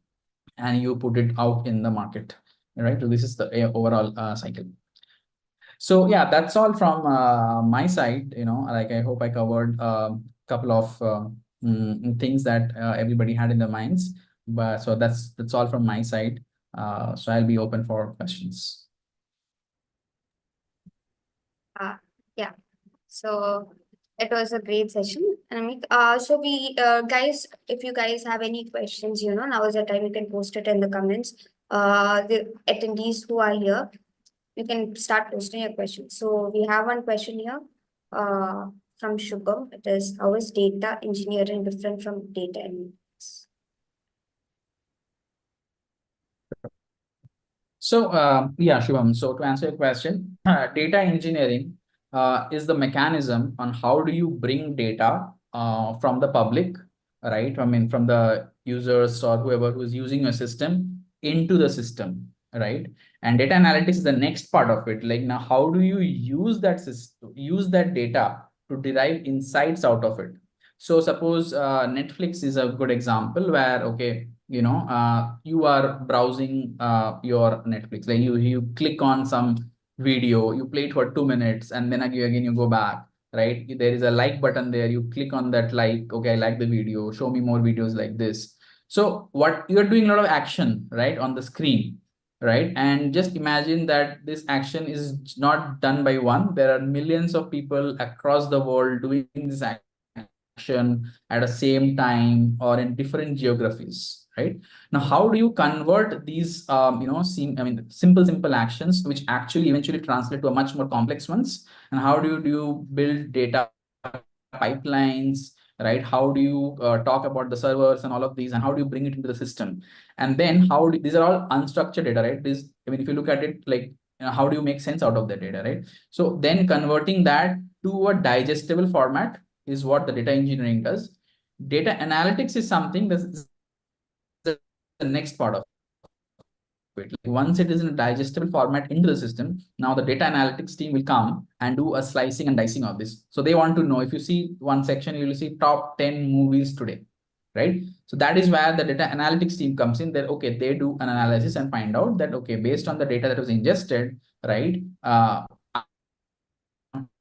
and you put it out in the market, right? So this is the overall cycle. So yeah, that's all from my side. Like, I hope I covered a couple of things that everybody had in their minds. But so that's all from my side. So I'll be open for questions. Yeah. So it was a great session. Anamik. So we guys, if you guys have any questions, now is the time you can post it in the comments. The attendees who are here, you can start posting your questions. So we have one question here from Shubham. It is, how is data engineering different from data analytics? So yeah, Shubham. So to answer your question, data engineering is the mechanism on how do you bring data from the public, right? I mean, from the users or whoever who is using your system into the system, right? And data analytics is the next part of it. Like, now, how do you use that system, use that data to derive insights out of it? So suppose Netflix is a good example, where, okay, you are browsing your Netflix, like you click on some video, you play it for 2 minutes, and then again you go back, right? There is a like button there, you click on that, like, okay, I like the video, show me more videos like this. So what you're doing, a lot of action, right, on the screen, right? And just imagine that this action is not done by one. There are millions of people across the world doing this action at the same time or in different geographies, right? Now, how do you convert these simple actions, which actually eventually translate to a much more complex ones? And how do you build data pipelines, right? How do you talk about the servers and all of these, and how do you bring it into the system? And then these are all unstructured data, right? If you look at it, like, how do you make sense out of that data, right? So then converting that to a digestible format is what the data engineering does. Data analytics is something that's the next part of it. Like, once it is in a digestible format into the system, now the data analytics team will come and do a slicing and dicing of this. So they want to know, if you see one section, you will see top 10 movies today, right? So that is where the data analytics team comes in. That, okay, they do an analysis and find out that, okay, based on the data that was ingested, right,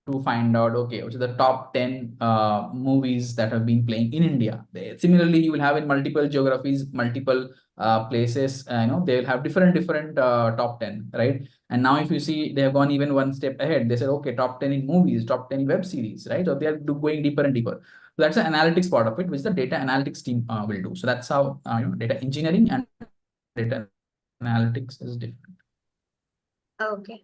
to find out, okay, which are the top 10 movies that have been playing in India. Similarly, you will have in multiple geographies, multiple places, they will have different top 10, right? And now if you see, they have gone even one step ahead. They said, okay, top 10 in movies, top 10 in web series, right? So they are going deeper and deeper. So that's the analytics part of it, which the data analytics team will do. So that's how data engineering and data analytics is different. Okay.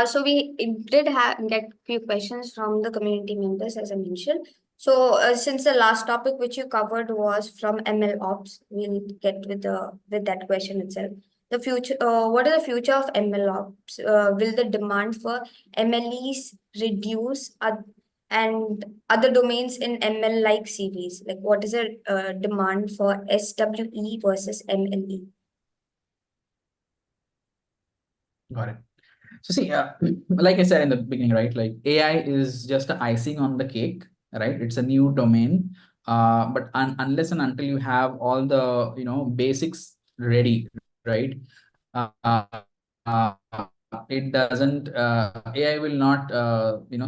So we did get few questions from the community members, as I mentioned. So since the last topic which you covered was from ML ops, we'll get with that question itself. The future. What is the future of ML ops? Will the demand for MLEs reduce? And other domains in ML like series, like what is the demand for SWE versus MLE? Got it. So see, like I said in the beginning, right? Like AI is just the icing on the cake, right? It's a new domain. But unless and until you have all the basics ready, right? Uh, uh, it doesn't. AI will not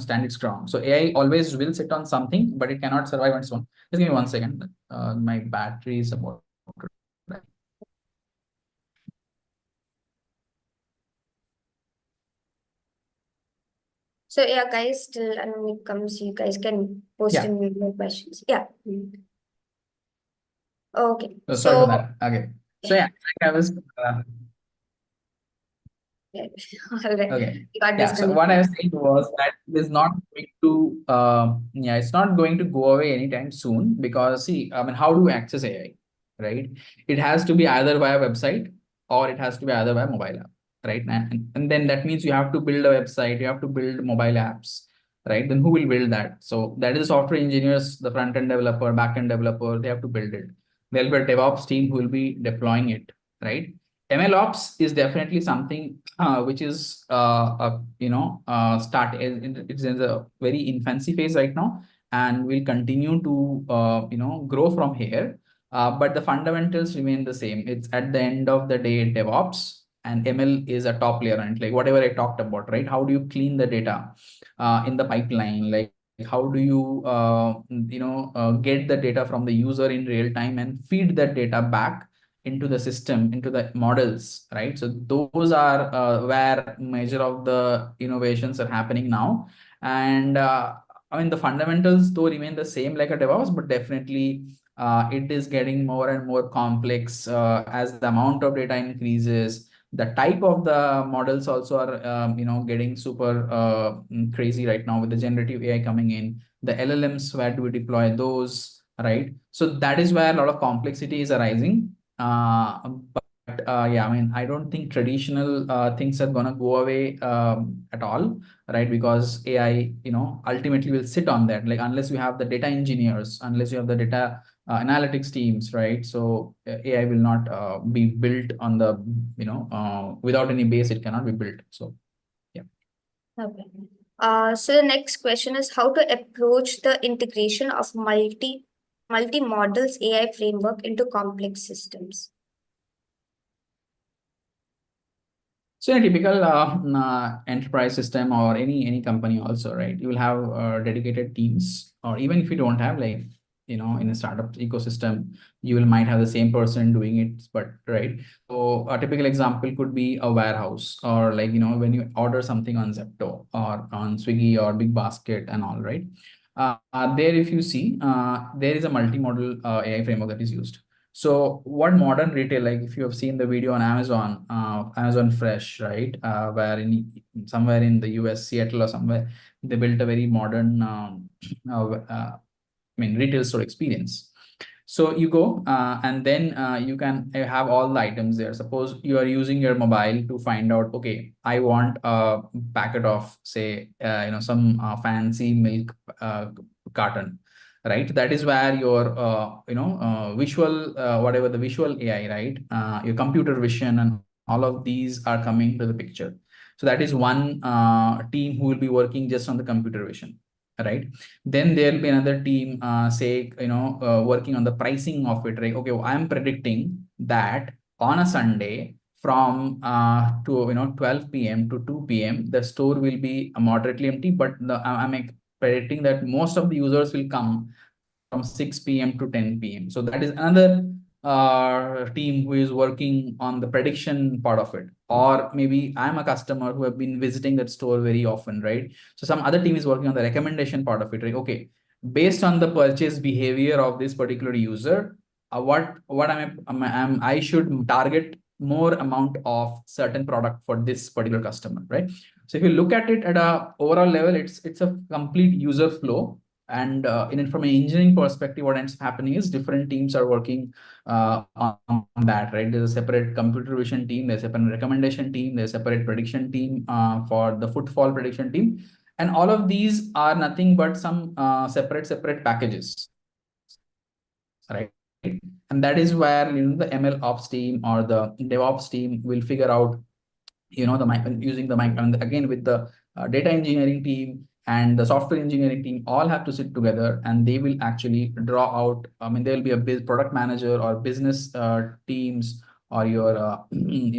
stand its ground. So AI always will sit on something, but it cannot survive on its own. Just give me 1 second. My battery is about to die. So yeah, guys, till Anamik comes, you guys can post Yeah. in more questions. Yeah. Okay. So sorry for So that. Okay. So yeah, like I was. yeah. All right. Okay. You got Yeah. So what disconnected. I was saying was that it is not going to, it's not going to go away anytime soon because see, I mean, how do we access AI, right? It has to be either via website or it has to be either via mobile app, right? And then that means you have to build a website, you have to build mobile apps, right? Then who will build that? So that is the software engineers, the front end developer, back end developer, they have to build it. There'll be a DevOps team who will be deploying it, right? ML ops is definitely something which is it's in the very infancy phase right now, and will continue to grow from here. But the fundamentals remain the same. It's at the end of the day DevOps, and ML is a top layer on it. Like whatever I talked about, right? How do you clean the data in the pipeline? Like how do you get the data from the user in real time and feed that data back into the system, into the models, right? So those are where measure of the innovations are happening now. And I mean, the fundamentals though remain the same like a DevOps, but definitely it is getting more and more complex as the amount of data increases. The type of the models also are, getting super crazy right now with the generative AI coming in. The LLMs, where do we deploy those, right? So that is where a lot of complexity is arising. But yeah, I mean, I don't think traditional things are gonna go away at all, right? Because AI, ultimately will sit on that. Like unless you have the data engineers, unless you have the data analytics teams, right? So AI will not be built on the, without any base, it cannot be built. So yeah. Okay. So the next question is how to approach the integration of multi models AI framework into complex systems. So in a typical enterprise system or any company also, right? You will have dedicated teams, or even if you don't have, like, in a startup ecosystem, you will might have the same person doing it, but right. So a typical example could be a warehouse, or like, when you order something on Zepto or on Swiggy or Big Basket and all, right? There, if you see, there is a multi-model AI framework that is used. So what modern retail, like if you have seen the video on Amazon, Amazon Fresh, right? Where somewhere in the US, Seattle or somewhere, they built a very modern, retail store experience. So you go and then you can have all the items there. Suppose you are using your mobile to find out, okay, I want a packet of, say, some fancy milk carton, right? That is where your visual whatever the visual AI, right? Your computer vision and all of these are coming to the picture. So that is one team who will be working just on the computer vision, right? Then there'll be another team, say, working on the pricing of it, right? Okay, well, I'm predicting that on a Sunday from to 12 p.m. to 2 p.m. the store will be moderately empty, but I'm predicting that most of the users will come from 6 p.m. to 10 p.m. So that is another team who is working on the prediction part of it. Or maybe I'm a customer who have been visiting that store very often, right? So some other team is working on the recommendation part of it, right? Okay, based on the purchase behavior of this particular user, I should target more amount of certain product for this particular customer, right? So if you look at it at a overall level, it's a complete user flow. And from an engineering perspective, what ends up happening is different teams are working on that, right? There's a separate computer vision team, there's a separate recommendation team, there's a separate prediction team for the footfall prediction team. And all of these are nothing but some separate packages, right? And that is where the ML ops team or the DevOps team will figure out using the mic, and again with the data engineering team and the software engineering team all have to sit together, and they will actually draw out. There will be a product manager or business teams or your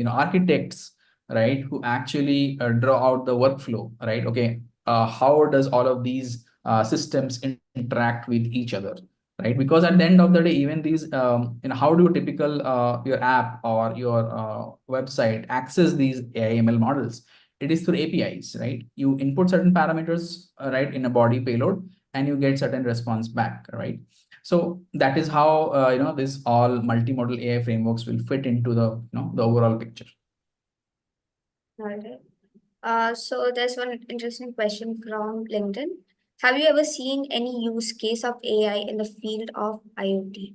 architects, right, who actually draw out the workflow, right? Okay, how does all of these systems interact with each other, right? Because at the end of the day, even these, how do typical your app or your website access these AI/ML models? It is through APIs, right? You input certain parameters, right, in a body payload, and you get certain response back, right? So that is how this all multimodal AI frameworks will fit into the overall picture. All right. So there's one interesting question from LinkedIn. Have you ever seen any use case of AI in the field of IoT?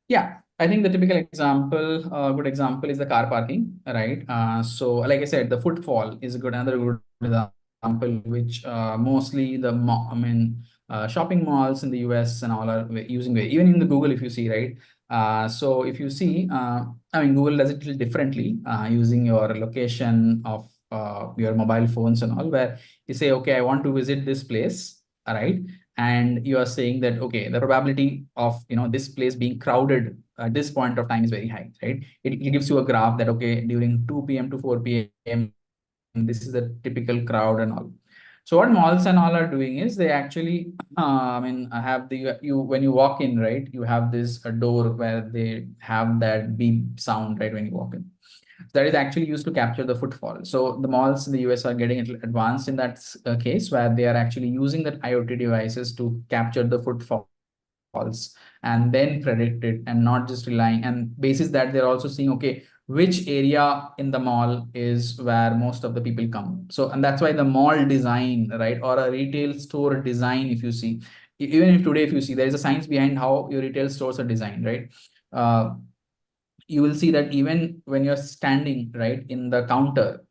Yeah, I think the typical example, good example is the car parking, right? So like I said, the footfall is another good example, which mostly shopping malls in the US and all are using it. Even in the Google, if you see, right? So if you see, Google does it a little differently using your location of your mobile phones and all, where you say, okay, I want to visit this place, all right? And you are saying that, okay, the probability of this place being crowded at this point of time is very high, right? It gives you a graph that, okay, during 2 p.m. to 4 p.m. this is the typical crowd and all. So what malls and all are doing is they actually have when you walk in, right, you have this a door where they have that beep sound, right, when you walk in. That is actually used to capture the footfall. So the malls in the US are getting advanced in that case, where they are actually using that IoT devices to capture the footfalls and then predict it, and not just relying. And basis that, they're also seeing, okay, which area in the mall is where most of the people come. So, and that's why the mall design, right, or a retail store design, if you see, even if today, if you see, there is a science behind how your retail stores are designed, right? You will see that even when you're standing right in the counter,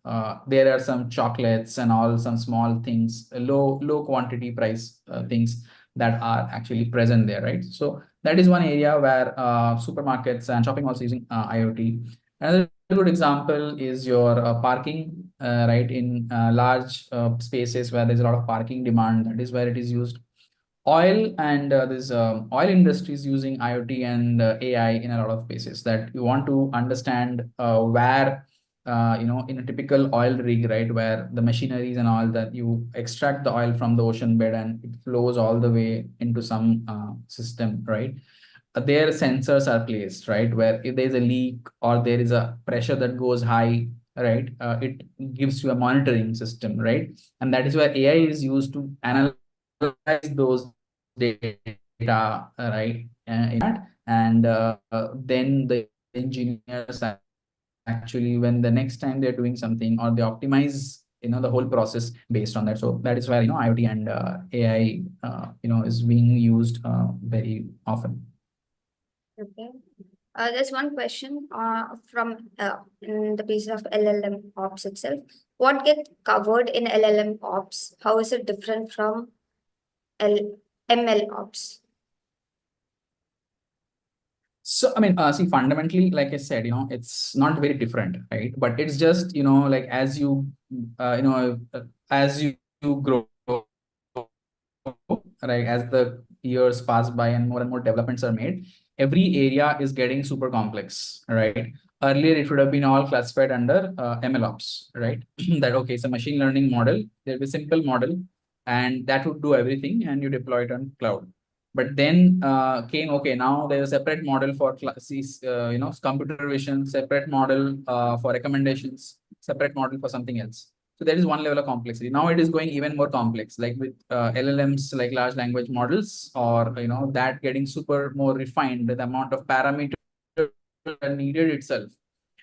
there are some chocolates and all, some small things, low quantity price things that are actually present there, right? So that is one area where supermarkets and shopping malls using IoT. Another good example is your parking, right, in large spaces where there's a lot of parking demand. That is where it is used. Oil and this oil industry is using IoT and AI in a lot of places, that you want to understand where in a typical oil rig, right, where the machineries and all, that you extract the oil from the ocean bed and it flows all the way into some system, right? Their sensors are placed, right, where if there's a leak or there is a pressure that goes high, right, it gives you a monitoring system, right? And that is where AI is used to analyze those data, right, in that. And then the engineers actually, when the next time they're doing something, or they optimize the whole process based on that. So that is where IoT and AI is being used very often. Okay. There's one question from in the piece of LLM ops itself. What gets covered in LLM ops? How is it different from ML ops? So, see, fundamentally, like I said, it's not very different, right? But it's just, like as you grow, right, as the years pass by and more developments are made, every area is getting super complex, right? Earlier, it would have been all classified under MLOps, right? That, okay, it's a machine learning model. There'll be a simple model, and that would do everything, and you deploy it on cloud. But then came, okay, now there's a separate model for computer vision, separate model for recommendations, separate model for something else. So there is one level of complexity. Now it is going even more complex, like with LLMs, like large language models, or that getting super more refined. The amount of parameters needed itself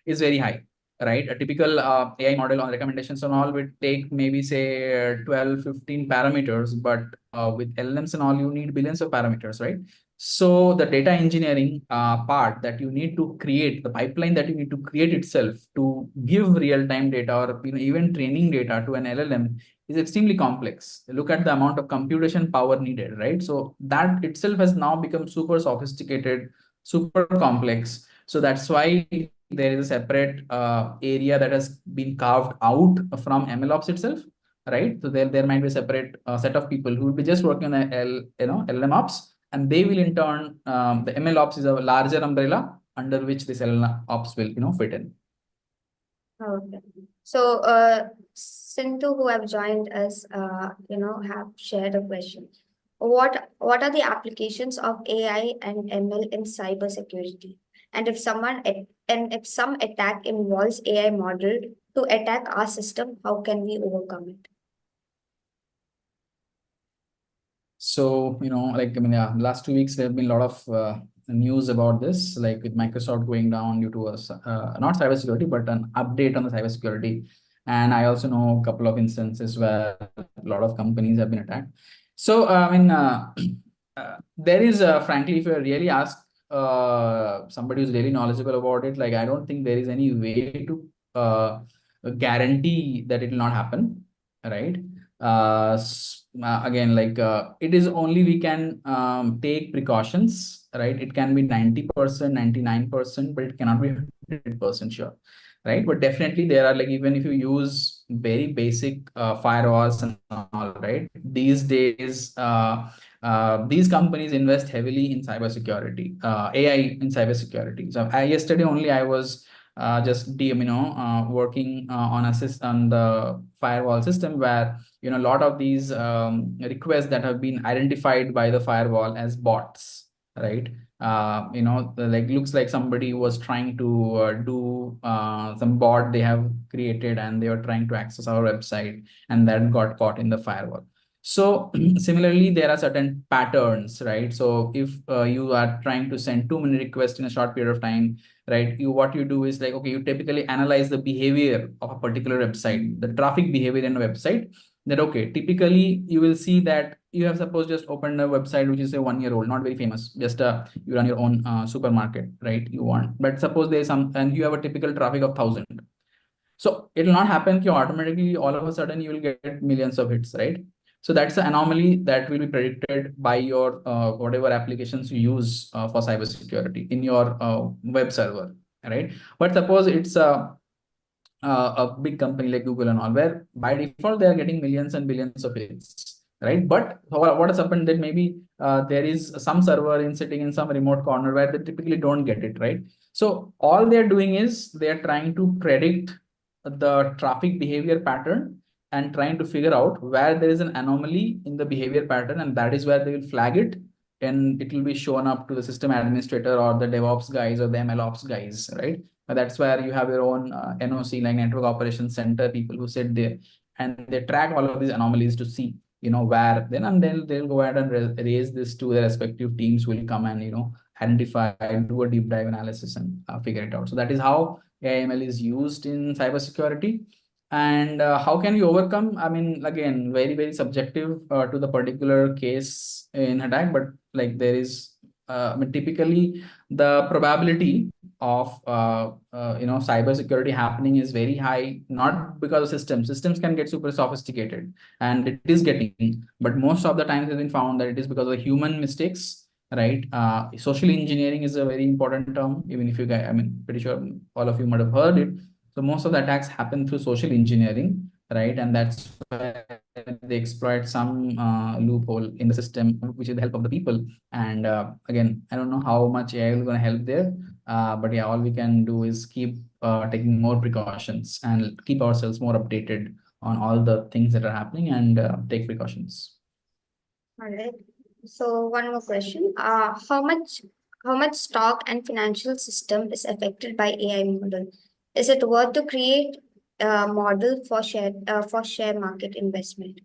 is very high, right? A typical AI model on recommendations and all would take maybe say 12, 15 parameters, but with LLMs and all, you need billions of parameters, right? So the data engineering part that you need to create, the pipeline that you need to create itself to give real-time data or even training data to an LLM is extremely complex. Look at the amount of computation power needed, right? So that itself has now become super sophisticated, super complex. So that's why there is a separate area that has been carved out from MLOps itself, right? So there might be a separate set of people who will be just working on LLM ops, and they will in turn, the ML ops is a larger umbrella under which this LLM ops will fit in. Okay. So, Sindhu, who have joined us, have shared a question. What are the applications of AI and ML in cybersecurity? And if some attack involves AI model to attack our system, how can we overcome it? So, yeah, last 2 weeks, there have been a lot of news about this, like with Microsoft going down due to not cybersecurity, but an update on the cybersecurity. And I also know a couple of instances where a lot of companies have been attacked. So, there is, frankly, if you really ask somebody who's really knowledgeable about it, like I don't think there is any way to guarantee that it will not happen, right? Again, like it is only we can take precautions, right? It can be 90%, 99%, but it cannot be 100% sure, right? But definitely there are, like, even if you use very basic firewalls and all, right? These days, these companies invest heavily in cybersecurity, AI in cybersecurity. So yesterday only I was just working on the firewall system where a lot of these requests that have been identified by the firewall as bots, right? Like looks like somebody was trying to do some bot they have created, and they were trying to access our website, and that got caught in the firewall. So similarly, there are certain patterns, right? So if you are trying to send too many requests in a short period of time, right? What you do is like, okay, you typically analyze the behavior of a particular website, the traffic behavior in a website. That okay, typically you will see that you have suppose just opened a website which is a 1 year old, not very famous, just you run your own supermarket, right? You want, but suppose there's some, and you have a typical traffic of 1,000. So it will not happen automatically all of a sudden you will get millions of hits, right? So that's the anomaly that will be predicted by your whatever applications you use for cybersecurity in your web server, right? But suppose it's a big company like Google and all, where by default they are getting millions and billions of hits, right? But what has happened that maybe there is some server in sitting in some remote corner where they typically don't get it, right? So all they're doing is they're trying to predict the traffic behavior pattern and trying to figure out where there is an anomaly in the behavior pattern, and that is where they will flag it, and it will be shown up to the system administrator or the DevOps guys or the MLOps guys, right? That's where you have your own NOC, like Network Operations Center, people who sit there and they track all of these anomalies to see, where then, and then they'll go ahead and raise this to the respective teams who will come and, identify, do a deep dive analysis and figure it out. So that is how AIML is used in cybersecurity. And how can we overcome? I mean, again, very, very subjective to the particular case in attack, but like there is, typically the probability of cybersecurity happening is very high, not because of systems can get super sophisticated, and it is getting, but most of the times has been found that it is because of human mistakes, right? Social engineering is a very important term, even if you guys, I mean, pretty sure all of you might have heard it. So most of the attacks happen through social engineering, right? And that's why they exploit some loophole in the system, which is the help of the people. And again, I don't know how much AI is going to help there, but yeah, all we can do is keep taking more precautions and keep ourselves more updated on all the things that are happening, and take precautions. All right. So one more question. How much stock and financial system is affected by AI model? Is it worth to create model for share market investment?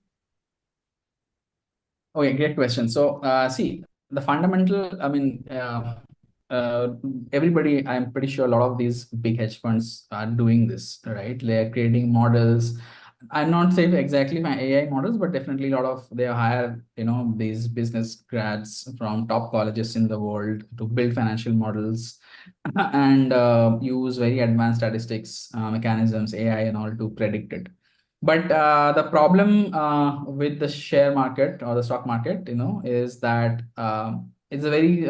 Okay, great question. So, see, the fundamental, uh, everybody, I'm pretty sure a lot of these big hedge funds are doing this, right? They're creating models. I'm not saying exactly my AI models, but definitely a lot of they hire, these business grads from top colleges in the world to build financial models and use very advanced statistics mechanisms, AI and all to predict it. But the problem with the share market or the stock market, is that it's a very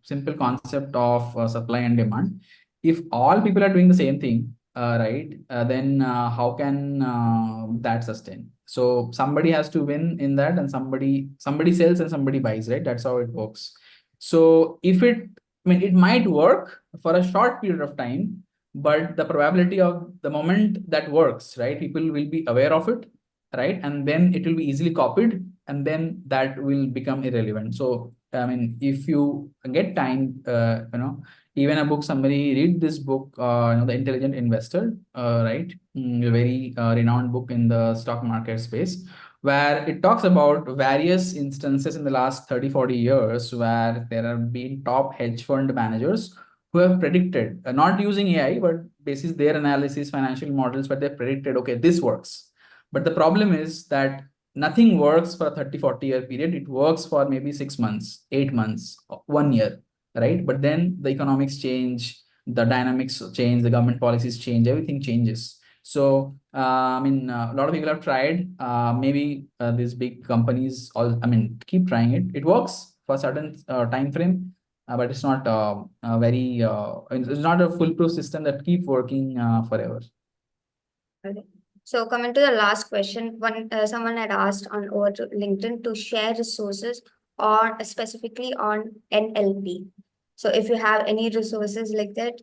simple concept of supply and demand. If all people are doing the same thing, right, then how can that sustain? So somebody has to win in that, and somebody sells and somebody buys, right? That's how it works. So it might work for a short period of time, but the probability of the moment that works, right, people will be aware of it, right, and then it will be easily copied, and then that will become irrelevant. So if you get time, even a book, somebody read this book, The Intelligent Investor, right, a very renowned book in the stock market space, where it talks about various instances in the last 30-40 years where there have been top hedge fund managers who have predicted, not using AI, but basis their analysis, financial models, but they predicted, okay, this works. But the problem is that nothing works for a 30-40 year period. It works for maybe 6 months, 8 months, 1 year, right? But then the economics change, the dynamics change, the government policies change, everything changes. So, a lot of people have tried. Maybe these big companies, keep trying it. It works for a certain time frame, but it's not very. It's not a foolproof system that keep working forever. Okay. So coming to the last question, someone had asked on over to LinkedIn to share resources or specifically on NLP. So if you have any resources like that,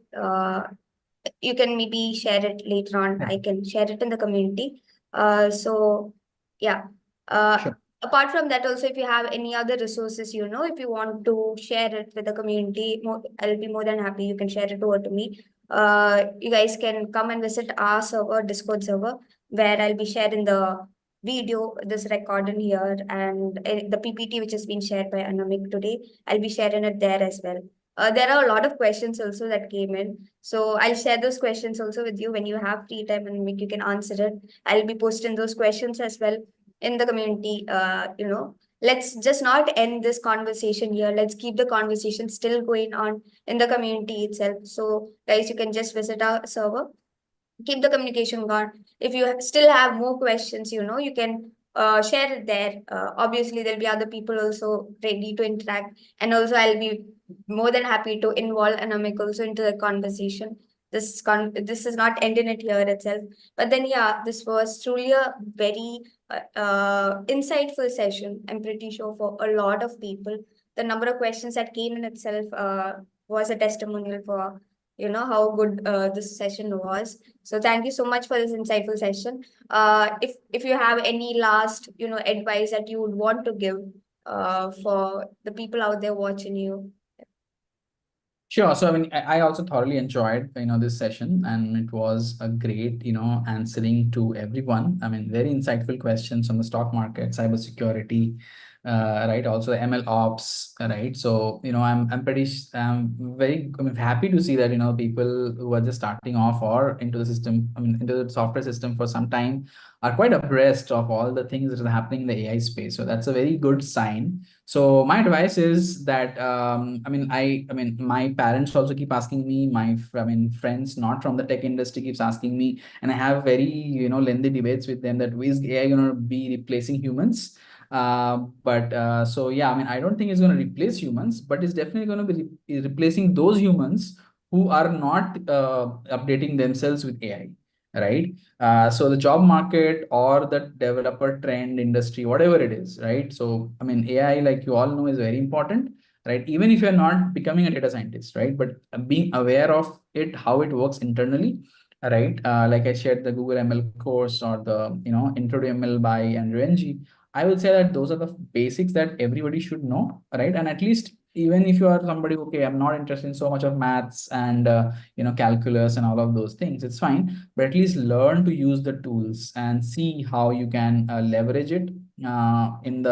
you can maybe share it later on. I can share it in the community. So yeah. Sure. Apart from that, also, if you have any other resources, if you want to share it with the community, I'll be more than happy. You can share it over to me. You guys can come and visit our server, Discord server, where I'll be sharing the video, this recording here, and the PPT which has been shared by Anamik today. I'll be sharing it there as well. There are a lot of questions also that came in. So I'll share those questions also with you when you have free time and you can answer it. I'll be posting those questions as well in the community. Let's just not end this conversation here. Let's keep the conversation still going on in the community itself. So guys, you can just visit our server, keep the communication going. If you still have more questions, you can share it there. Obviously, there'll be other people also ready to interact, and also I'll be more than happy to involve Anamik also into the conversation. This is not ending it here itself, but then yeah, this was truly a very insightful session. I'm pretty sure for a lot of people, the number of questions that came in itself was a testimonial for how good this session was. So thank you so much for this insightful session. If you have any last advice that you would want to give for the people out there watching you. Sure. So I also thoroughly enjoyed this session, and it was a great answering to everyone. Very insightful questions on the stock market, cybersecurity, right? Also ML ops, right? So I'm very happy to see that people who are just starting off or into the system, into the software system for some time, are quite abreast of all the things that are happening in the AI space. So that's a very good sign. So my advice is that my parents also keep asking me, friends not from the tech industry keeps asking me, and I have very lengthy debates with them that is AI going to be replacing humans? So yeah, I don't think it's going to replace humans, but it's definitely going to be replacing those humans who are not updating themselves with AI, right? So the job market or the developer trend industry, whatever it is, right? So AI, like you all know, is very important, right? Even if you're not becoming a data scientist, right? But being aware of it, how it works internally, right? Like I shared the Google ML course or the Intro to ML by Andrew Ng. I would say that those are the basics that everybody should know, right? And at least even if you are somebody, okay, I'm not interested in so much of maths and calculus and all of those things, it's fine, but at least learn to use the tools and see how you can leverage it in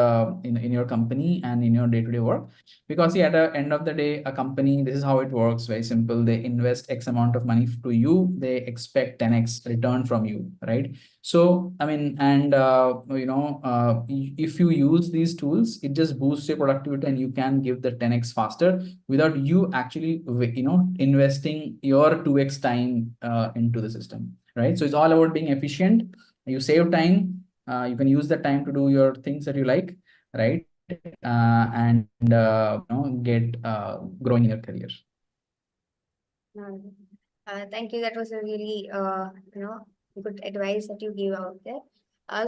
your company and in your day-to-day work. Because at the end of the day, a company, this is how it works, very simple. They invest X amount of money to you, they expect 10x return from you, right? So, I mean, and if you use these tools, it just boosts your productivity and you can give the 10x faster without you actually, investing your 2x time into the system, right? So it's all about being efficient. You save time. You can use the time to do your things that you like, right? Get growing in your career. Thank you. That was a really good advice that you gave out there.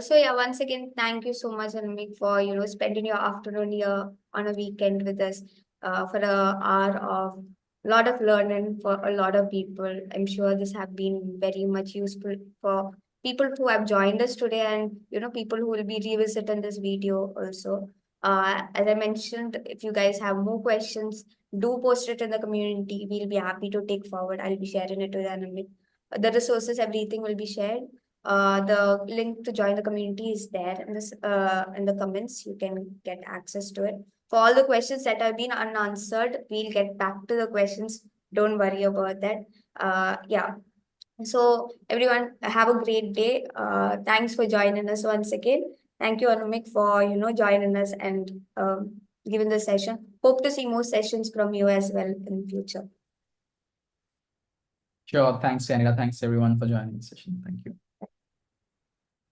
So yeah, once again, thank you so much, Anamik, for spending your afternoon here on a weekend with us for a hour of lot of learning for a lot of people. I'm sure this have been very much useful for people who have joined us today, and people who will be revisiting this video also. As I mentioned, if you guys have more questions, do post it in the community. We'll be happy to take forward. I'll be sharing it with Anamik. The resources, everything will be shared. The link to join the community is there in the comments. You can get access to it. For all the questions that have been unanswered, we'll get back to the questions. Don't worry about that. Yeah. So everyone, have a great day. Thanks for joining us once again. Thank you, Anumik, for joining us and giving the session. Hope to see more sessions from you as well in future. Sure. Thanks, Anita. Thanks everyone for joining the session. Thank you.